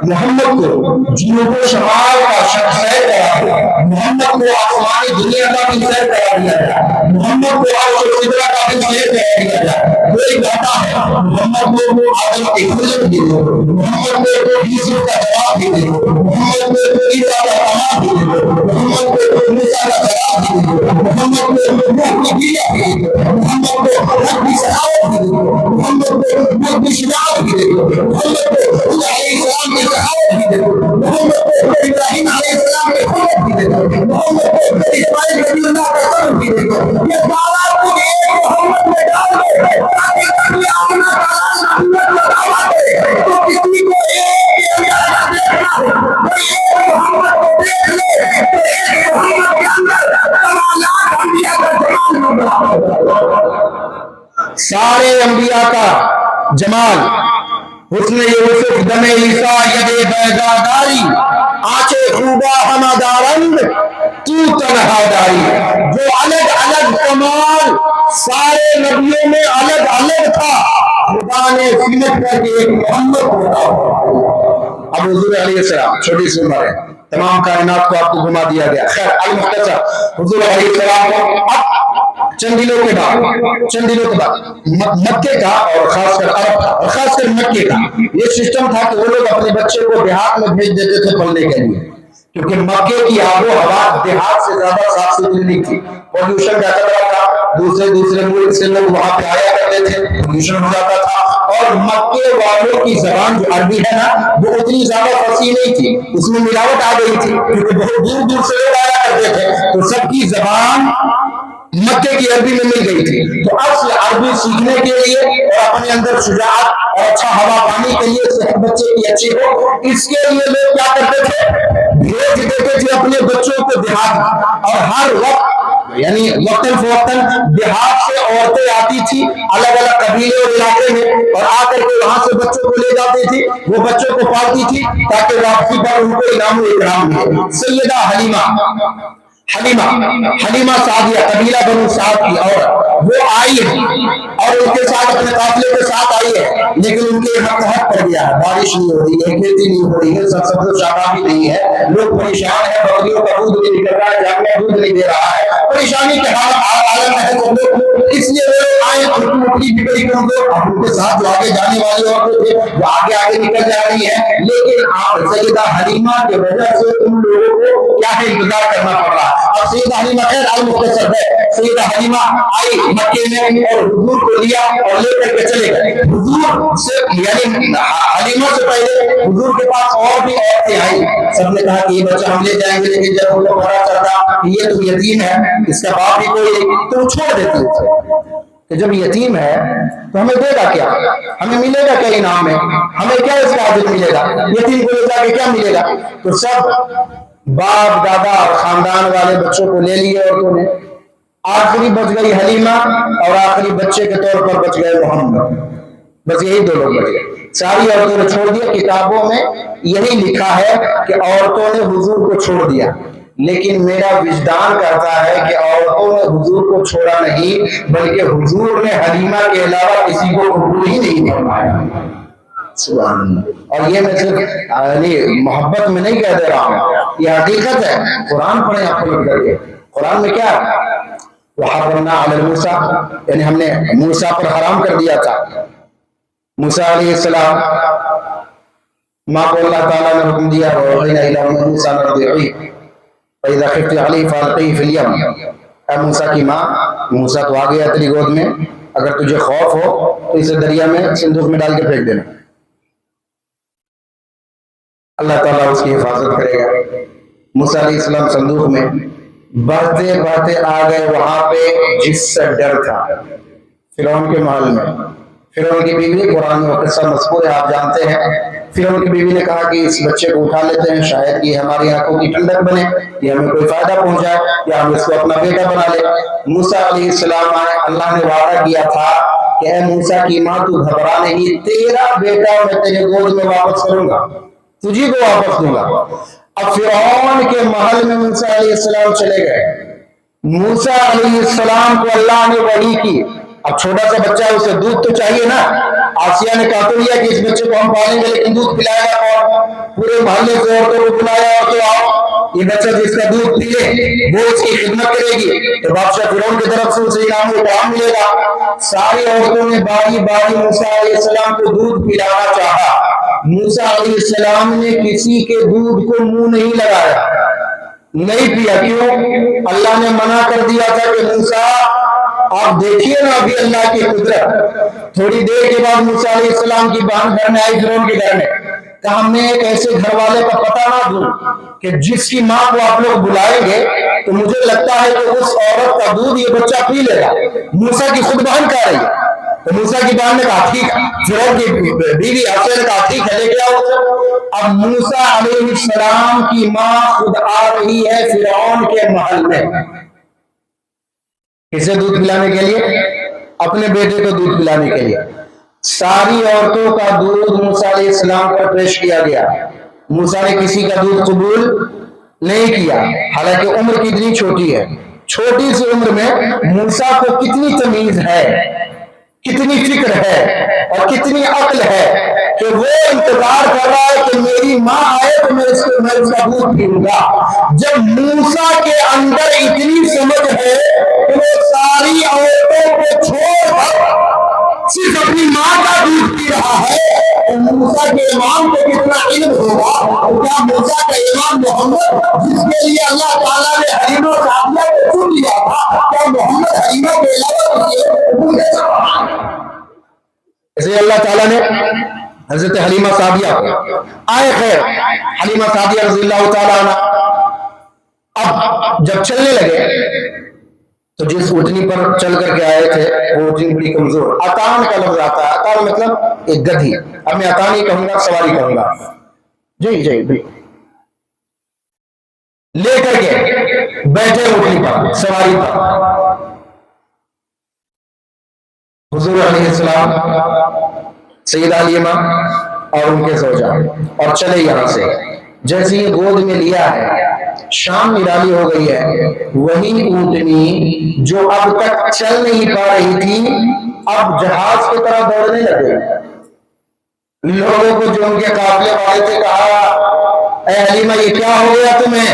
[SPEAKER 1] محمد کو جنوب و شمال کا سیر کرا دو, محمد کو آسمانی دنیا کا بھی سیر کرا دیا جائے, محمد کو عرش و سدرہ کا بھی سیر کرا دیا جائے. کوئی کہتا ہے محمد کو آدم کی خلق دے دو, محمد کو یوسف کا جواب دے دو, محمد کو عیسیٰ کا جواب دے دو, محمد کو موسیٰ کا جواب دے دو, محمد کو نوح کی بیوی دے دو, محمد کو رب کی سعادت دے دو, محمد کو رب کی شجاعت دے دو, محمد کو خدا علیہ السلام کی سعادت دے دو, محمد کو ابراہیم علیہ السلام کے خلق دے دو, محمد کو اسماعیل نبی اللہ کا خلق دے دو. یہ سارا کچھ ایک محمد میں ڈال دو تاکہ کبھی اپنا محمد لگاوا دے تو کسی کو ایک کے اندر دیکھنا ہے, کوئی ایک محمد کو دیکھ لے تو ایک محمد کے اندر کمالات انبیاء کا جمال ہوگا. سارے انبیاء کا جمال حسن یوسف دم عیسیٰ ید بیضاداری آنچے خوبا ہمادارند تو تنہا داری. جو الگ الگ کمال سارے نبیوں میں الگ الگ تھا خدا نے سمٹ کر کے ایک محمد کو بتاؤ. اب حضور علیہ السلام چھوٹی سی عمر ہے, تمام کائنات کو آپ کو گھما دیا گیا. خیر المختصر حضور علیہ السلام کو اب چند دنوں کے بعد مکے کا اور خاص کر عرب کا اور خاص کر مکے کا یہ سسٹم تھا کہ وہ لوگ اپنے بچے کو دیہات میں بھیج دیتے تھے پڑھنے کے لیے, کیونکہ مکے کی آب و ہوا دیہات سے زیادہ صاف ستھری نہیں تھی, پولوشن کا خطرہ تھا, دوسرے ملک سے لوگ وہاں پہ آیا کرتے تھے, پولوشن ہو جاتا تھا, اور مکے والوں کی زبان جو عربی ہے نا وہ اتنی زیادہ فصیح نہیں تھی, اس میں ملاوٹ آ گئی تھی کیونکہ بہت دور دور سے لوگ آیا کرتے تھے تو سب کی زبان مکے کی عربی میں مل گئی تھی. تو اصل عربی سیکھنے کے لیے اور اپنے اندر شجاعت اور اچھا ہوا پانی کے لیے صحت بچے کی اچھی ہو, اس کے لیے لوگ کیا کرتے تھے بھیج دیتے تھے اپنے بچوں کو دیہات, اور ہر وقت یعنی وقتاً فوقتاً دیہات سے عورتیں آتی تھی الگ الگ قبیلے اور علاقے میں اور آ کر کے وہاں سے بچوں کو لے جاتی تھی, وہ بچوں کو پالتی تھی تاکہ واپسی پر ان کو انعام و اکرام ملے. سیدہ حلیمہ سعدیہ قبیلہ بنو سعد کی عورت وہ آئی ہے اور ان کے ساتھ اپنے قافلے کے ساتھ آئی ہے, لیکن ان کے حق پڑ گیا ہے, بارش نہیں ہو رہی ہے, کھیتی نہیں ہو رہی ہے, سبز و شادابی نہیں ہے, لوگ پریشان ہیں, بکریوں کا دودھ نہیں نکل رہا ہے, جانور دودھ نہیں دے رہا ہے, پریشانی کے عالم ہے تو لوگ اس لیے وہ آئے اپنی بگڑی کر دو ان کے ساتھ جو آگے جانے والی عورتیں تھے وہ آگے نکل جا رہی ہیں, لیکن آپ سیدہ حلیمہ کی وجہ سے ان لوگوں کو کیا ہے انتظار کرنا پڑ رہا ہے. اب سیدہ حلیمہ خیر المختصر ہے, سیدہ حلیمہ آئی مکے میں اور حضور کو لیا اور لے کر کے چلے گئے. حضور سے یعنی حلیمہ سے پہلے حضور کے پاس اور بھی عورتیں آئی, سب نے کہا کہ یہ بچہ ہم لے جائیں گے, لیکن جب ان کو پتا چلتا کہ یہ تو یتیم ہے, اس کا باپ بھی کوئی نہیں, تو وہ چھوڑ دیتے تھے کہ جب یتیم ہے تو ہمیں دے گا کیا, ہمیں ملے گا کیا انعام ہے, ہمیں کیا اس کا عزت ملے گا, یتیم کو لے جا کے کیا ملے گا. تو سب باپ دادا اور خاندان والے بچوں کو لے لیے عورتوں نے, آخری بچ گئی حلیمہ اور آخری بچے کے طور پر بچ گئے محمد, بس یہی دو لوگ بچ گئے, ساری عورتوں نے چھوڑ دیا. کتابوں میں یہی لکھا ہے کہ عورتوں نے حضور کو چھوڑ دیا, لیکن میرا وجدان کہتا ہے کہ عورتوں نے حضور کو چھوڑا نہیں بلکہ حضور نے حلیمہ کے علاوہ کسی کو قبول ہی نہیں فرمایا. سبحان اللہ. اور یہ میں صرف محبت میں نہیں کہہ دے رہا ہوں, یہ حقیقت ہے. قرآن پڑھیں آپ کو کر کے, قرآن میں کیا وحرمنا علی موسیٰ, یعنی ہم نے موسیٰ پر حرام کر دیا تھا. موسیٰ علیہ السلام ماں کو اللہ تعالیٰ نے حکم دیا وَأَوْحَيْنَا إِلَىٰ مُوسَىٰ أَنْ أَرْضِعِيهِ فَإِذَا خِفْتِ عَلَيْهِ فَأَلْقِيهِ فِي الْيَمِّ. اے موسیٰ کی ماں, موسیٰ تو آ گیا تیری گود میں, اگر تجھے خوف ہو تو اسے دریا میں صندوق میں ڈال کے پھینک دینا. اللہ تعالیٰ اس کی حفاظت کرے گا۔ موسیٰ علیہ السلام صندوق میں بڑھتے بڑھتے آ گئے وہاں پہ جس سے ڈر تھا، فرعون کے محل میں۔ فرعون کی بیوی، قرآن میں قصہ مذکور ہے، آپ جانتے ہیں، فرعون کی بیوی نے کہا کہ اس بچے کو اٹھا لیتے ہیں، شاید یہ ہماری آنکھوں کی ٹھنڈک بنے، یہ ہمیں کوئی فائدہ پہنچائے، یا ہم اس کو اپنا بیٹا بنا لے۔ موسیٰ علیہ السلام آئے، اللہ نے وعدہ کیا تھا کہ اے موسیٰ کی ماں تو گھبرا نہیں، تیرا بیٹا میں تیرے گود میں واپس کروں گا، تجھی کو واپس دوں گا۔ اب فرعون کے محل میں موسیٰ علیہ السلام چلے گئے۔ موسیٰ علیہ السلام کو اللہ نے وحی کی، اب چھوٹا سا بچہ ہے، اسے دودھ تو چاہیے نا۔ آسیہ نے کہا تو لیا کہ اس بچے کو ہم پالیں گے، لیکن دودھ پلائے گا کون؟ پورے محلے سے عورتوں کو بلایا اور کہ آؤ یہ بچہ جس کا دودھ پی لے وہ اس کی خدمت کرے گی، تو بادشاہ فرعون کی طرف سے اسے انعام و اکرام ملے گا۔ ساری عورتوں نے باری باری موسیٰ علیہ السلام کو دودھ پلانا چاہا۔ موسیٰ علیہ السلام نے کسی کے دودھ کو منہ نہیں لگایا، نہیں پیا۔ کیوں؟ اللہ نے منع کر دیا تھا کہ موسیٰ آپ دیکھیے نا ابھی اللہ کی قدرت۔ تھوڑی دیر کے بعد موسیٰ علیہ السلام کی بہن گھر میں آئی، فرعون کے گھر میں، کہا میں ایک ایسے گھر والے کا پتہ نہ دوں کہ جس کی ماں کو آپ لوگ بلائیں گے تو مجھے لگتا ہے کہ اس عورت کا دودھ یہ بچہ پی لے گا۔ موسیٰ کی خود بہن کہہ رہی ہے، تو موسیٰ کی بہن نے کہا ٹھیک ہے، فرعون کی بیوی آسیہ نے کہا ٹھیک ہے، لے کے آؤ۔ اب موسیٰ علیہ السلام کی ماں خود آ رہی ہے فرعون کے محل میں، کسے دودھ پلانے کے لیے؟ اپنے بیٹے کو دودھ پلانے کے لیے۔ ساری عورتوں کا دودھ موسیٰ علیہ السلام پر پیش کیا گیا۔ موسیٰ نے کسی کا دودھ قبول نہیں کیا، حالانکہ عمر کتنی چھوٹی ہے۔ چھوٹی سی عمر میں موسیٰ کو کتنی تمیز ہے، کتنی فکر ہے اور کتنی عقل ہے کہ وہ انتظار کر رہا ہے کہ میری ماں آئے تو میں اس کا دودھ پیوں گا۔ جب موسیٰ کے اندر اتنی سمجھ ہے کہ وہ ساری عورتوں کو چھوڑ کر صرف اپنی ماں کا دودھ پی رہا ہے، تو موسیٰ کے امام کو کتنا علم ہوگا؟ کیا موسیٰ کا امام محمد جس کے لیے اللہ تعالیٰ نے حلیمہ سعدیہ کو چن لیا تھا، کیا محمد حلیمہ کے علاوہ اسے اللہ تعالیٰ نے حضرت حلیمہ سعدیہ آئے؟ خیر، حلیمہ سعدیہ رضی اللہ تعالیٰ عنہ اب جب چلنے لگے تو جس اونٹنی پر چل کر کے آئے تھے وہ اونٹنی بڑی کمزور، اتان کا لفظ آتا ہے، اتان مطلب ایک گدھی، اب میں اتان ہی کہوں گا، سواری کہوں گا، جی جی جی، لے کر کے بیٹھے اونٹنی پر، سواری پر۔ حضور علیہ السلام، سیدہ حلیمہ اور ان کے زوجہ اور چلے یہاں سے۔ جیسے ہی گود میں لیا ہے، شام نرالی ہو گئی ہے، وہی اونٹنی جو اب تک چل نہیں پا رہی تھی اب جہاز کی طرح دوڑنے لگے۔ لوگوں کو جو ان کے قافلے والے تھے کہا اے حلیمہ یہ کیا ہو گیا تمہیں؟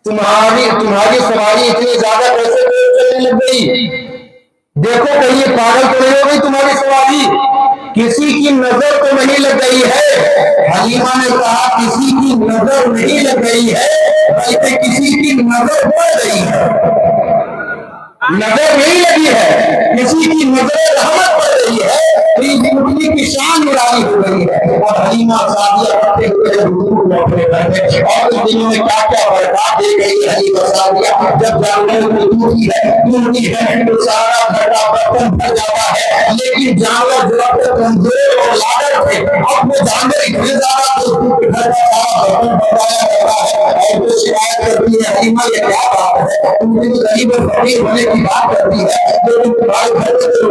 [SPEAKER 1] تمہاری سواری اتنی زیادہ کیسے چلنے لگ گئی؟ دیکھو کہیں یہ پاگل تو نہیں ہو گئی تمہاری سواری؟ کسی کی نظر تو نہیں لگ گئی ہے؟ حلیمہ نے کہا کسی کی نظر نہیں لگ گئی ہے بلکہ کسی کی نظر پڑ رہی ہے، نظر نہیں لگی ہے، کسی کی نظر رحمت پڑ رہی ہے، اونٹنی کی شان نرالی ہو گئی ہے۔ اور حلیمہ سعدیہ کرتے ہوئے حضور کو اپنے گھر میں، اور اس دنوں میں کیا کیا برکات دے گئی حلیمہ سعدیہ، جب جانوروں کو دودھتی ہے تو سارا گھر کا برتن بھر جاتا ہے، لیکن جانور جو اپنے کمزور اور لاڈر تھے اپنے جانور اتنے زیادہ دودھ گھر کا سارا برتن بھرایا کرتا ہے، اور وہ شکایت کرتی ہے حلیمہ یہ کیا بات ہے؟ تم نے تو غریب اور فقیر ہونے کی بات کرتی ہے، لیکن تمہارے گھر میں تو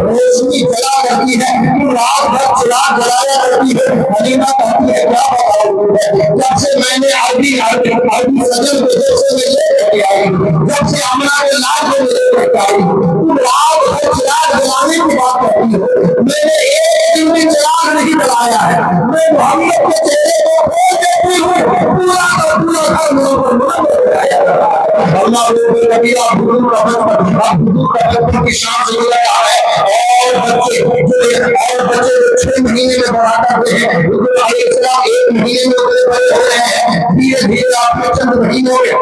[SPEAKER 1] روشنی جلا کرتی ہے، تم رات بھر چراغ جلایا کرتی ہے۔ حلیمہ کہتی ہے کیا بتاؤں، جب سے میں نے عربی سجن کو جب سے میں لے کے آئی، جب سے امنا کے لاج کو لے کے آئی، تم رات بھر چراغ جلانے کی بات کرتی ہو، میں نے ایک دن بھی چراغ نہیں جلایا ہے، میں محمد کے چہرے کو کھول دیتی ہوں، پورا کا پورا گھر محمد بتایا اللہ لوگوں کبھی آپ حضور کا بچپن کی شان سے ملایا ہے، بچے جو 6 مہینے میں بڑا کرتے ہیں، حضور علیہ السلام 1 مہینے میں اتنے بڑے ہو رہے ہیں، دھیرے دھیرے آپ نے چند مہینوں میں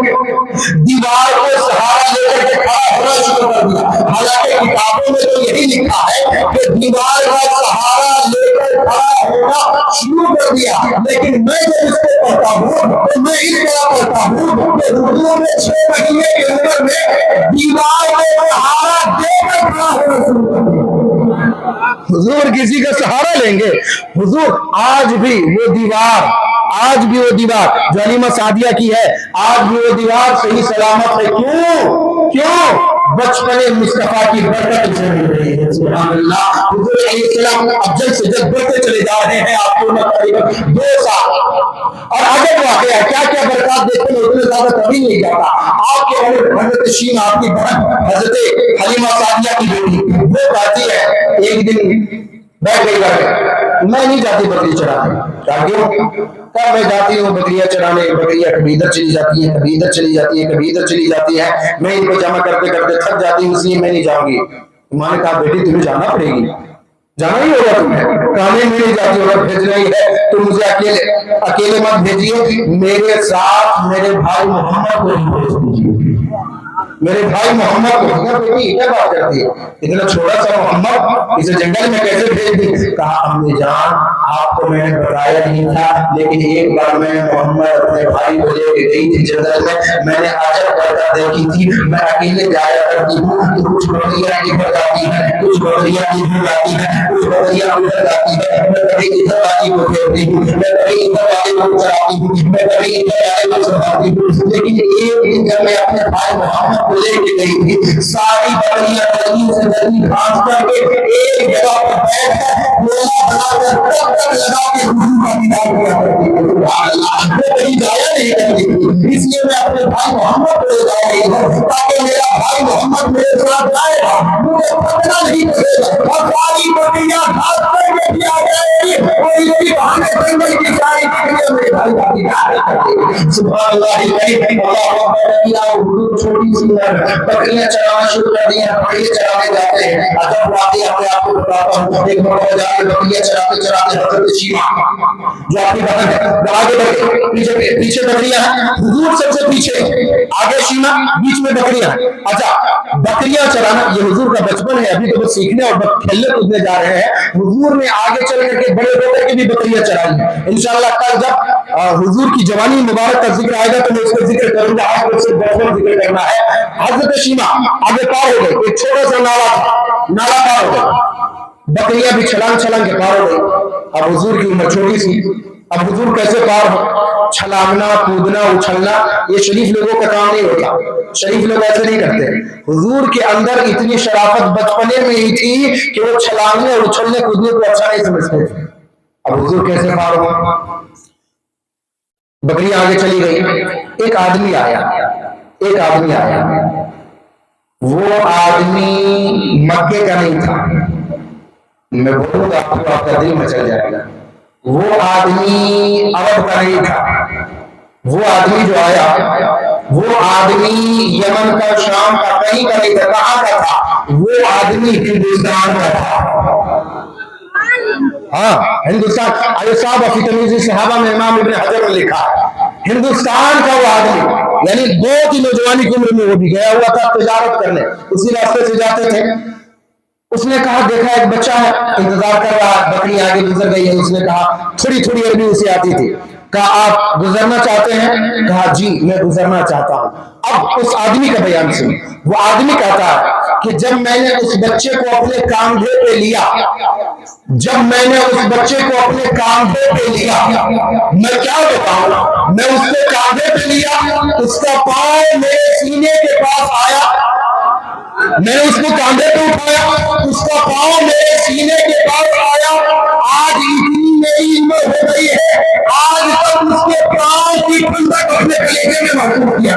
[SPEAKER 1] دیوار کو سہارا لے کر کے کھڑا ہونا شروع کر دیا۔ حالانکہ کتابوں میں تو یہی لکھا ہے کہ دیوار کا سہارا لے کر کھڑا ہونا شروع کر دیا، لیکن میں جب اس کو پڑھتا ہوں تو میں اس طرح پڑھتا ہوں کہ حضور نے 6 مہینے کے اندر میں دیوار کو سہارا دے کر کھڑا ہونا شروع کر دیا۔ حضور کسی کا سہارا لیں گے؟ حضور آج بھی وہ دیوار جو حلیمہ سعدیہ کی ہے، آج بھی وہ دیوار صحیح سلامت ہے۔ کیوں؟ بچپن مصطفیٰ کی برکت سے مل رہی ہے۔ سبحان اللہ۔ حضور علیہ السلام اب جلد سے جلد بڑھتے چلے جا رہے ہیں، آپ کو تقریباً 2 سال، اور عجب واقعہ ہے، کیا کیا برکات دیکھتے ہیں اتنے زیادہ کبھی نہیں جاتا۔ آپ کے حضرت شین، آپ کی بہن حضرت حلیمہ سعدیہ کی بیٹی، وہ کہتی ہے ایک دن بیٹھ گئی میں نہیں جاتی بکری چرانے۔ کیا میں جاتی ہوں بکریاں چرانے، بکریاں کبھی ادھر چلی جاتی ہیں، کبھی ادھر چلی جاتی ہیں، کبھی ادھر چلی جاتی ہیں، میں ان کو جمع کرتے کرتے تھک جاتی ہوں، اس لیے میں نہیں جاؤں گی۔ ماں نے کہا بیٹی تمہیں جانا پڑے گی، جانا ہی ہوگا تمہیں، کہانی میں نہیں جاتی ہوگا، بھیجنا ہی ہے تو مجھے اکیلے مت بھیجیے، میرے ساتھ میرے بھائی محمد کو بھیج دیجیے۔ میرے بھائی محمد کو، بیٹی کیا بات کرتی ہے، اتنا چھوٹا سا محمد اسے جنگل میں کیسے بھیج دی؟ کہا امی جان آپ کو میں نے بتایا نہیں تھا، لیکن ایک بار میں محمد اپنے بھائی کو لے کے گئی تھی جنگل میں نے عجب برکت دیکھی تھی، میں اکیلے جایا کرتی ہوں تو کچھ بکریاں ادھر جاتی ہیں، کچھ بکریاں ادھر جاتی ہیں، کچھ بکریاں ادھر جاتی ہیں، میں کبھی ادھر والی کو پھیرتی ہوں، میں کبھی ادھر والے کو چراتی ہوں، میں کبھی ادھر والے کو چراتی ہوں، لیکن ایک دن جب میں اپنے بھائی محمد کو لے کے گئی تھی، ساری بکریاں جلدی سے جلدی بھاگ کر کے ایک جگہ پر بیٹھ کر گولا بنا کر تب تک لگا کے حضور کا دیدار کیا کرتی تھی۔ سبحان اللہ، میں کہیں جایا نہیں کرتی تھی، اس لیے میں اپنے بھائی محمد کو لے جا رہی ہوں تاکہ میرا بھائی محمد میرے ساتھ جائے گا، مجھے پکڑنا نہیں پڑے گا، اور ساری بکریاں بھاگ کر کے بھی آ جائے گی، اور اسی بہانے جنگل کی ساری بکریاں میرے بھائی کا دیدار کرتی ہیں۔ سبحان اللہ، اللہ اکبر، چھوٹی سی بکریاں چرانا شروع کر دی ہیں، بکریاں چرانے جاتے ہیں۔ عجب واقعہ میں آپ کو بتاتا ہوں، ایک مرتبہ جا کے بکریاں چراتے چراتے حضرت شیما جو آپ کی بہن ہے، آگے بڑھے، پیچھے بکریاں ہیں، حضور سب سے پیچھے، آگے شیما، بیچ میں بکریاں ہیں۔ اچھا بکریاں چرانا یہ حضور کا بچپن ہے، ابھی تو بس سیکھنے اور کھیلنے کودنے جا رہے ہیں۔ حضور نے آگے چل کر کے بڑے ہو کر کے بھی بکریاں چرائی ہیں۔ انشاءاللہ کل جب حضور کی جوانی مبارک کا ذکر آئے گا تو میں اس کا ذکر کروں گا، آج مجھ سے بہت ذکر کرنا ہے۔ حضرت شیما آگے پار ہو گئے، ایک چھوٹا سا نالا تھا، نالا پار ہو گئے، بکریاں بھی چھلانگ چھلانگ کے پار ہو گئی۔ اب حضور کی عمر چھوٹی سی، اب حضور کیسے پار ہو؟ چھلانگنا، کودنا، اچھلنا یہ شریف لوگوں کا کام نہیں ہوتا، شریف لوگ ایسے نہیں کرتے۔ حضور کے اندر اتنی شرافت بچپنے میں ہی تھی کہ وہ چھلانگنے اور اچھلنے کودنے کو اچھا نہیں سمجھتے تھے۔ اب حضور کیسے پار ہو؟ بکری آگے چلی گئی، ایک آدمی آیا، وہ آدمی مکے کا نہیں تھا، میں بولوں گا آپ کو آپ کا دل مچل جائے گا، وہ آدمی عرب کا نہیں تھا، وہ آدمی جو آیا وہ آدمی یمن کا، شام کا، کہیں کا نہیں تھا، کہاں کا تھا؟ وہ آدمی ہندوستان کا تھا۔ ہاں ہندوستان، آئے صاحب فی تمیز صحابہ میں امام ابن حجر نے لکھا ہندوستان کا وہ آدمی، یعنی بہت ہی نوجوانی کی عمر میں وہ بھی گیا ہوا تھا تجارت کرنے، اسی راستے سے جاتے تھے۔ اس نے کہا دیکھا ایک بچہ ہے انتظار کر رہا ہے، بکری آگے گزر گئی ہے، اس نے کہا تھوڑی تھوڑی عربی اسے آتی تھی، کہا آپ گزرنا چاہتے ہیں؟ کہا جی میں گزرنا چاہتا ہوں۔ اب اس آدمی کا بیان سن، وہ آدمی کہتا ہے کہ جب میں نے اس بچے کو اپنے کاندھے پہ لیا، جب میں نے اس بچے کو اپنے کاندھے پہ لیا، میں کیا بتاؤں، میں اس کو کاندھے پہ لیا، اس کا پاؤں میرے سینے کے پاس آیا، میں نے اس کو کاندھے پہ اٹھایا، اس کا پاؤں میرے سینے کے پاس آیا، آج اتنی میری عمر ہو گئی ہے، آج تک اس کے پاؤں کی ٹھنڈک اپنے کلیجے میں محسوس کیا۔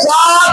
[SPEAKER 1] 7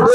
[SPEAKER 1] 2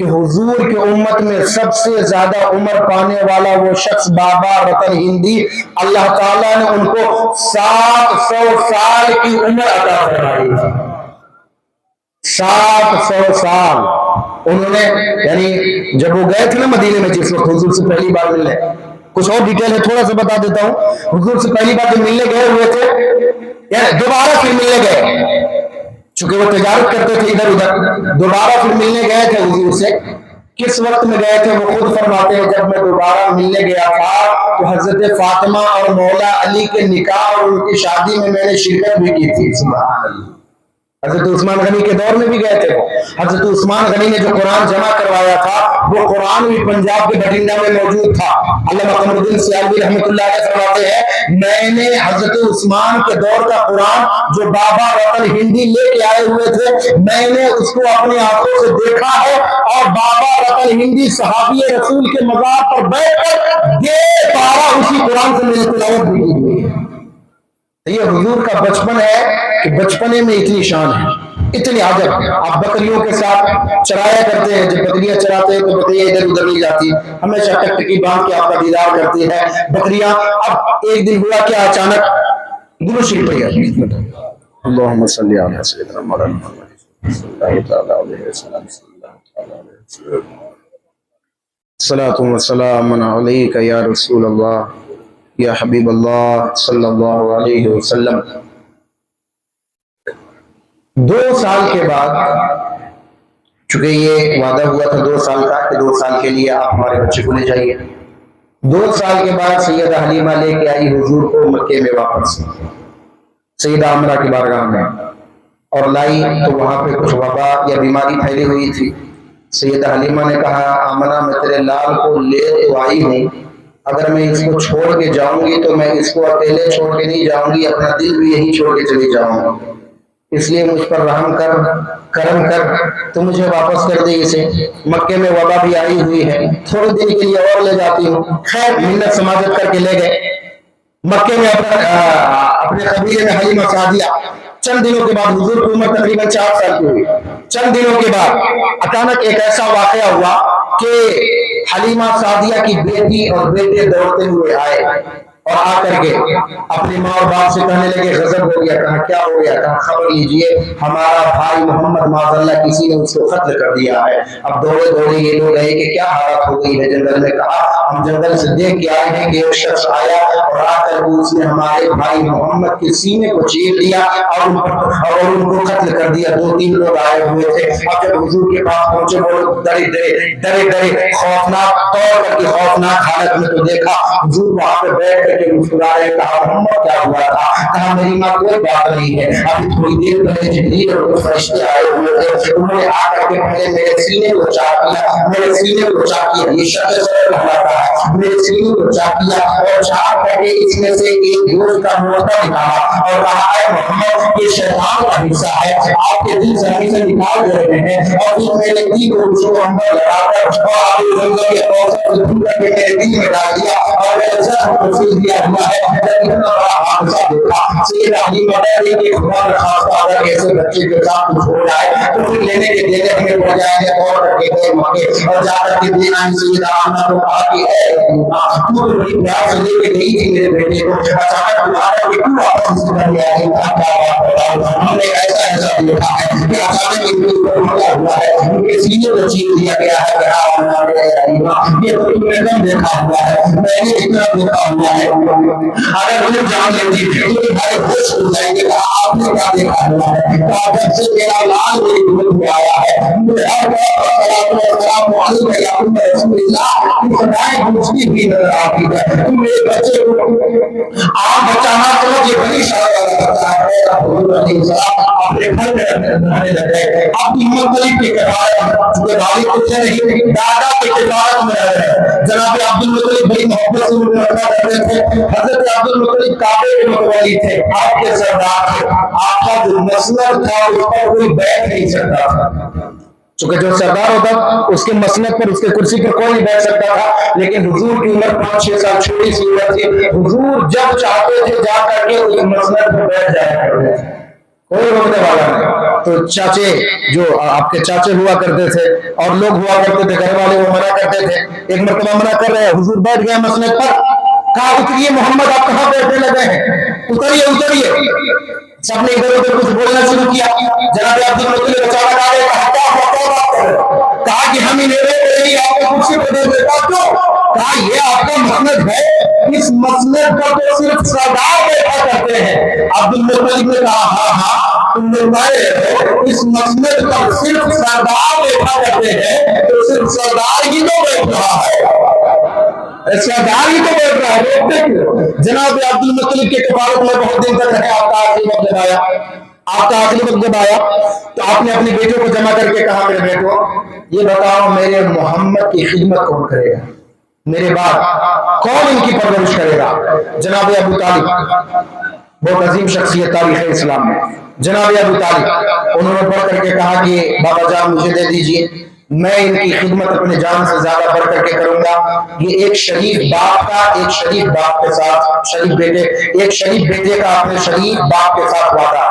[SPEAKER 1] کہ حضور کی امت میں سب سے زیادہ عمر پانے والا وہ شخص بابا رتن ہندی، اللہ تعالیٰ نے ان کو 700 سال کی عمر عطا فرمائی. 700 سال انہوں نے، یعنی جب وہ گئے تھے نا مدینے میں، جس وقت حضور سے پہلی بار ملنے، کچھ اور ڈیٹیل ہے تھوڑا سا بتا دیتا ہوں. حضور سے پہلی بار جب ملنے گئے ہوئے تھے، یعنی دوبارہ پھر ملنے گئے، چونکہ وہ تجارت کرتے تھے ادھر ادھر، دوبارہ پھر ملنے گئے تھے حضور سے. کس وقت میں گئے تھے وہ خود فرماتے ہیں، جب میں دوبارہ ملنے گیا تھا تو حضرت فاطمہ اور مولا علی کے نکاح اور ان کی شادی میں نے شرکت بھی کی تھی. سبحان اللہ. حضرت عثمان غنی کے دور میں بھی گئے تھے وہ. حضرت عثمان غنی نے جو قرآن جمع کروایا تھا وہ قرآن بھی پنجاب کے بھٹنڈا میں موجود تھا. علامہ قمر الدین سیالوی رحمۃ اللہ علیہ فرماتے ہیں، میں نے حضرت عثمان کے دور کا قرآن جو بابا رتن ہندی لے کے آئے ہوئے تھے، میں نے اس کو اپنی آنکھوں سے دیکھا ہے، اور بابا رتن ہندی صحابی رسول کے مزار پر بیٹھ کر دیر پارا اسی قرآن سے میری تلاوت بھی کی ہوئی ہے. یہ حضور کا بچپن ہے کہ بچپنے میں اتنی شان ہے، اتنی عجب. آپ بکریوں کے ساتھ چرایا کرتے ہیں، جب بکریاں چراتے ہیں تو بکریاں ادھر ادھر نہیں جاتی، ہمیشہ ٹکٹکی باندھ کے آپ کا دیدار کرتی ہے بکریاں. اب ایک دن ہوا کہ اچانک درود شریف پڑھ گیا، اللہم صلی علی سیدنا مولانا محمد صلی اللہ تعالی علیہ وسلم، صلاۃ و سلام علیک یا رسول اللہ یا حبیب اللہ صلی اللہ علیہ وسلم. 2 سال کے بعد، چونکہ یہ وعدہ ہوا تھا 2 سال کا کہ 2 سال کے لیے آپ ہمارے بچے کو لے جائیے، 2 سال کے بعد سیدہ حلیمہ لے کے آئی حضور کو مکے میں واپس سیدہ عمرہ کی بارگاہ میں، اور لائی تو وہاں پہ کچھ وبا یا بیماری پھیلی ہوئی تھی. سیدہ حلیمہ نے کہا، آمنہ میں تیرے لال کو لے تو آئی ہوں، اگر میں اس کو چھوڑ کے جاؤں گی تو میں اس کو اکیلے چھوڑ کے نہیں جاؤں گی، اپنا دل بھی یہی چھوڑ کے چلی جاؤں گی، اس لیے مجھ پر رحم کر، کرم کر، تو مجھے واپس کر دے اسے. مکے میں وبا بھی آئی ہوئی ہے، تھوڑے دن کے لیے اور لے جاتی ہوں. خیر منت سماجت کر کے لے گئے مکے میں اپنے قبیلے میں حلیمہ سعدیہ. چند دنوں کے بعد حضور کی عمر تقریباً 4 سال کی ہوئی. چند دنوں کے بعد اچانک ایک ایسا واقعہ ہوا کہ حلیمہ سعدیہ کی بیٹی اور بیٹے دوڑتے ہوئے آئے، اور آ کر کے اپنی ماں اور باپ سے کہنے لگے، غضب ہو گیا. کہا کیا ہو گیا؟ کہا خبر لیجئے، ہمارا بھائی محمد معاذ اللہ کسی نے اس کو قتل کر دیا ہے. اب دوڑے دوڑے یہ لوگ گئے کہ کیا حالت ہو گئی ہے جنگل میں. کہا ہم جنگل سے دیکھ کے آئے ہیں کہ ایک شخص آیا اور آ کر اس نے ہمارے بھائی محمد کے سینے کو چیر لیا اور ان کو قتل کر دیا. 2-3 لوگ آئے ہوئے تھے. اب جب حضور کے پاس پہنچے وہ لوگ ڈرے خوفناک طور پر کی خوفناک حالت میں تو دیکھا حضور وہاں پہ بیٹھ کر کے مسکرا رہے. کہا محمد کیا ہوا تھا؟ کہا میری ماں کوئی بات نہیں ہے، ابھی تھوڑی دیر پہلے جبریل اور فرشتے آئے ہوئے تھے، انہوں نے آ کر کے پہلے میرے سینے کو چاک کیا، میرے سینے کو چاک کیا. یہ شخص کہلاتا ہے، میرے سینے کو چاک کیا اور چاک کر کے اس میں سے ایک گوشت کا موٹا نکالا اور کہا اے محمد یہ شیطان کا حصہ ہے، آپ کے دل سے سے نکال دے رہے ہیں. اور پھر میں نے دی کو اس کو اندر لگا کر اور آپ کے زنگل کے اوسط سے دور کر کے میرے دل میں ڈال دیا اور میرے سر کو تفصیل دیا ہوا ہے. اتنا بڑا حادثہ دیکھا. سیدہ حلیمہ نے کہ خدا کا خاصہ اگر ایسے بچے کے ساتھ کچھ ہو جائے تو پھر لینے کے دینے ہمیں پڑ جائیں گے. اور کر کے گئے مکے اور جا کر کے دینا ہے. سیدہ آمنہ کو کہا کہ اے تو بڑی پیار سے لے کے گئی تھی میرے بیٹے کو، اچانک تمہارا کہ تو واپس اس طرح لے آئے. ہم نے ایسا دیکھا ہے کہ اچانک ان کو حملہ ہوا ہے، ان کے سینے کو چیر دیا گیا ہے. یہ تو تم نے کم دیکھا ہوا ہے، میں نے اتنا دیکھا ہوا ہے. اگر انہیں جان لیتی تو بھائی خوش ہو جائیں گے. آپ نے کیا دیکھا ہوا ہے؟ کہا جب سے میرا لال میری دل میں آیا ہے مجھے ہر السلام علیکم یا رسول اللہ کی خدائے دوسری بھی نظر آتی ہے. تم میرے بچے کو آپ بچانا تو یہ بڑی شاعر کرتا ہے. حضور علیہ السلام اپنے گھر میں رہنے لگے. اب ہمت ملک کے کردار جو بھائی کچھ نہیں دادا کے کردار میں رہ رہے. جناب عبد المطلب بڑی محبت سے انہیں رکھا کرتے تھے. حضرت عبد المطلب کعبے کے متولی تھے، آپ کے سردار تھے. آپ کا جو مسند تھا اس پر کوئی بیٹھ نہیں سکتا تھا، چونکہ جو سردار ہوتا اس کے مسند پر اس کے کرسی پر کوئی نہیں بیٹھ سکتا تھا. لیکن حضور کی عمر 5-6 سال چھوٹی سی عمر تھی. حضور جب چاہتے تھے جا کر کے اس مسند پر بیٹھ جایا کرتے تھے. کوئی روکنے والا نہیں. تو چاچے جو آپ کے چاچے ہوا کرتے تھے اور لوگ ہوا کرتے تھے گھر والے، وہ منع کرتے تھے. ایک مرتبہ منع کر رہے ہیں، حضور بیٹھ گئے مسند پر، کہا اتریے محمد، آپ کہاں بیٹھنے لگے ہیں، اتریے اتریے. سب نے ادھر ادھر کچھ بولنا شروع کیا. جناب عبد المطلب اچانک آ گئے، کہا کہ ہم انہیں آپ کو کرسی پہ دے دیتا. کیوں؟ کہا یہ آپ کا مسند ہے، اس مسند پر تو صرف سردار بیٹھا کرتے ہیں. عبد المطلب نے کہا ہاں ہاں تم لوگ آئے ہو، اس مسند پر صرف سردار بیٹھا کرتے ہیں، تو صرف سردار ہی تو بیٹھ رہا ہے، سردار ہی تو بیٹھ رہا ہے. جناب عبد المطلب کے کفالت میں بہت دن تک رہے. آپ کا آخری وقت جب آیا، آپ کا آخری وقت جب آیا تو آپ نے اپنے بیٹوں کو جمع کر کے کہا میرے بیٹوں یہ بتاؤ میرے محمد کی خدمت کون کرے گا، میرے بعد کون ان کی پرورش کرے گا؟ جناب ابو طالب بہت عظیم شخصیت تاریخ اسلام میں. جناب ابو طالب انہوں نے پڑھ کر کے کہا کہ بابا جان مجھے دے دیجئے، میں ان کی خدمت اپنے جان سے زیادہ بڑھ کر کے کروں گا. یہ ایک شریف باپ کا ایک شریف باپ کے ساتھ، شریف بیٹے ایک شریف بیٹے کا اپنے شریف باپ کے ساتھ وعدہ،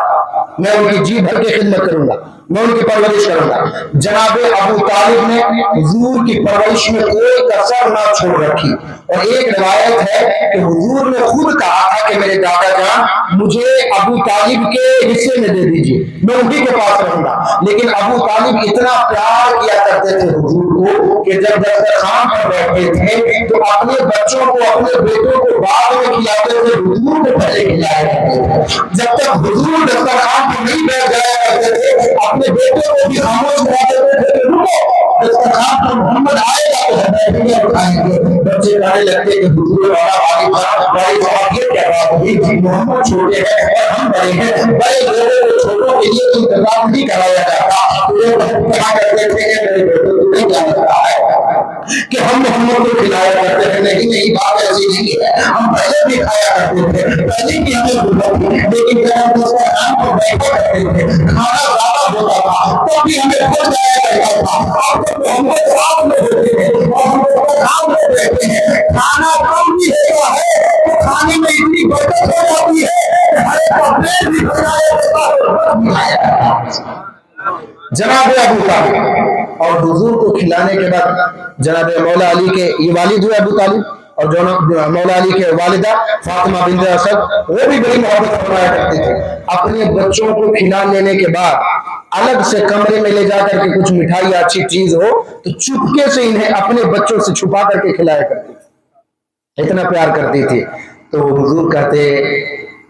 [SPEAKER 1] میں ان کی جی بھر کے خدمت کروں گا، میں ان کی پرورش کروں گا. جناب ابو طالب نے حضور کی پرورش میں کوئی کسر نہ چھوڑ رکھی. اور ایک روایت ہے کہ حضور نے خود کہا تھا کہ میرے دادا جان مجھے ابو طالب کے حصے میں دے دیجیے، میں انہی کے پاس رہوں گا. لیکن ابو طالب اتنا پیار کیا کرتے تھے حضور کو کہ جب دسترخوان پر بیٹھتے تھے تو اپنے بچوں کو اپنے بیٹوں کو بعد میں کھلاتے تھے، حضور کو پہلے کھلایا کرتے تھے. جب تک حضور دسترخوان پر نہیں بیٹھ جایا کرتے تھے اپنے بیٹوں کو بھی خاموش کرا دیتے تھے کہ رکو دسترخوان پر محمد آئے گا تو ہم بیٹھیں اٹھائیں گے. بچے کہنے لگتے کہ حضور والی صاحب یہ کیا بات ہوئی، محمد چھوٹے ہیں اور ہم بڑے ہیں، بڑے لوگوں کو چھوٹوں کے لیے انتظام نہیں کرایا جاتا. تو یہ کہا کرتے تھے کہ میرے بیٹوں کو نہیں کیا لگتا ہے کہ ہم محمد کو کھلایا کرتے ہیں. نہیں نہیں بات ایسی نہیں ہے، ہم پہلے بھی کھایا کرتے تھے، پہلے بھی ہمیں ضرورت تھی، لیکن جب ہم دسترخوان پر بیٹھا کرتے تھے کھانا زیادہ ہوتا تھا تو بھی ہمیں بھول جایا کرتا تھا. آپ جب محمد ساتھ میں ہوتے ہیں اور ہم دسترخوان میں بیٹھتے ہیں کھانا کم بھی ہوتا ہے تو کھانے میں اتنی برکت ہو جاتی ہے کہ ہر ایک کا پیٹ بھی بھرایا جاتا ہے. جناب ابو طالب اور حضور کو کھلانے کے بعد جناب مولا علی کے یہ والد ہوئے ابو طالب اور جو مولا علی کے والدہ فاطمہ بنت اسد وہ بھی بڑی محبت فرمایا کرتے تھے. اپنے بچوں کو کھلا لینے کے بعد الگ سے کمرے میں لے جا کر کے کچھ مٹھائی یا اچھی چیز ہو تو چپکے سے انہیں اپنے بچوں سے چھپا کر کے کھلایا کرتی تھی، اتنا پیار کرتی تھی. تو حضور کہتے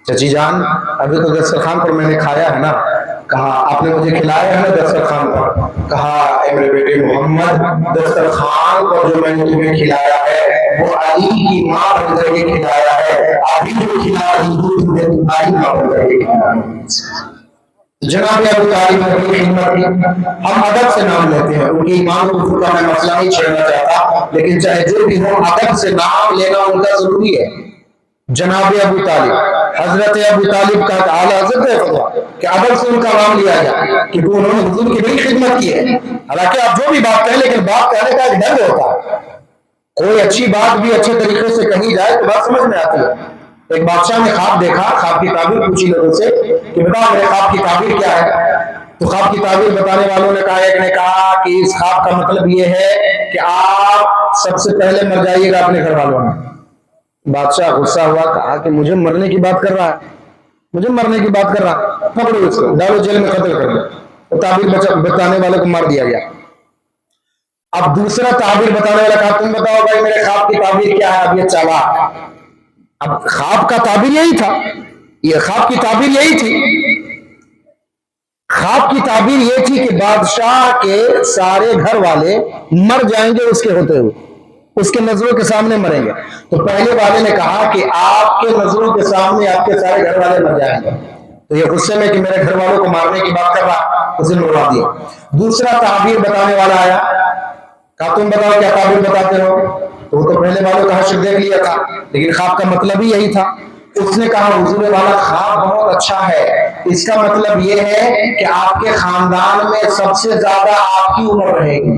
[SPEAKER 1] چچی جان ابھی تو دسترخوان پر میں نے کھایا ہے نا. کہا آپ نے مجھے کھلایا ہے نا دسترخوان پر. کہا اے میرے بیٹے محمد دسترخوان پر جو میں نے تمہیں کھلایا ہے وہ علی کی ماں بن کر کے کھلایا ہے، ابھی جو کھلا رہی ہوں تمہیں تمہاری ماں بن کر کے کھلایا ہے. جناب ابو طالب نے اپنی خدمت کی. ہم ادب سے نام لیتے ہیں، ان کے ایمان کو کفر کا میں مسئلہ نہیں چھیڑنا چاہتا، لیکن چاہے جو بھی ہو ادب سے نام لینا ان کا ضروری ہے. جناب ابو طالب حضرت ابو طالب کا اعلیٰ حضرت ہے فتویٰ کہ ادب سے ان کا نام لیا جائے کیونکہ انہوں نے حضور کی بڑی خدمت کی ہے. حالانکہ آپ جو بھی بات کہیں لیکن بات کہنے کا ایک ڈھنگ ہوتا ہے، کوئی اچھی بات بھی اچھے طریقے سے کہی جائے تو بات سمجھ میں آتی ہے. ایک بادشاہ نے خواب دیکھا، خواب کی تعبیر پوچھی لوگوں سے کہ بتاؤ میرے خواب کی تعبیر کیا ہے. تو خواب کی تعبیر بتانے والوں نے کہا، ایک نے کہا کہ اس خواب کا مطلب یہ ہے کہ آپ سب سے پہلے مر جائیے گا اپنے گھر والوں میں. بادشاہ غصہ ہوا، کہا کہ مجھے مرنے کی بات کر رہا ہے، مجھے مرنے کی بات کر رہا، پکڑو اس کو ڈالو جیل میں قتل کر دو. تعبیر بتانے والے کو مار دیا گیا. اب دوسرا تعبیر بتانے والا کہا تم بتاؤ بھائی میرے خواب کی تعبیر کیا ہے. اب یہ چالاک، اب خواب کا تعبیر یہی تھا، یہ خواب کی تعبیر یہی تھی. خواب کی تعبیر یہ تھی کہ بادشاہ کے سارے گھر والے مر جائیں گے اس کے ہوتے ہوئے، اس کے نظروں کے سامنے مریں گے. تو پہلے والے نے کہا کہ آپ کے نظروں کے سامنے آپ کے سارے گھر والے مر جائیں گے. تو یہ غصے میں کہ میرے گھر والوں کو مارنے کی بات کر رہا، اسے مروا دیا. دوسرا تعبیر بتانے والا آیا، کہا تم بتاؤ کیا تعبیر بتاتے ہو. تو وہ تو پہلے والوں کا حشر دیکھ لیا تھا لیکن خواب کا مطلب ہی یہی تھا. اس نے کہا حضور والا خواب بہت اچھا ہے، اس کا مطلب یہ ہے کہ آپ کے خاندان میں سب سے زیادہ آپ کی عمر رہے گی.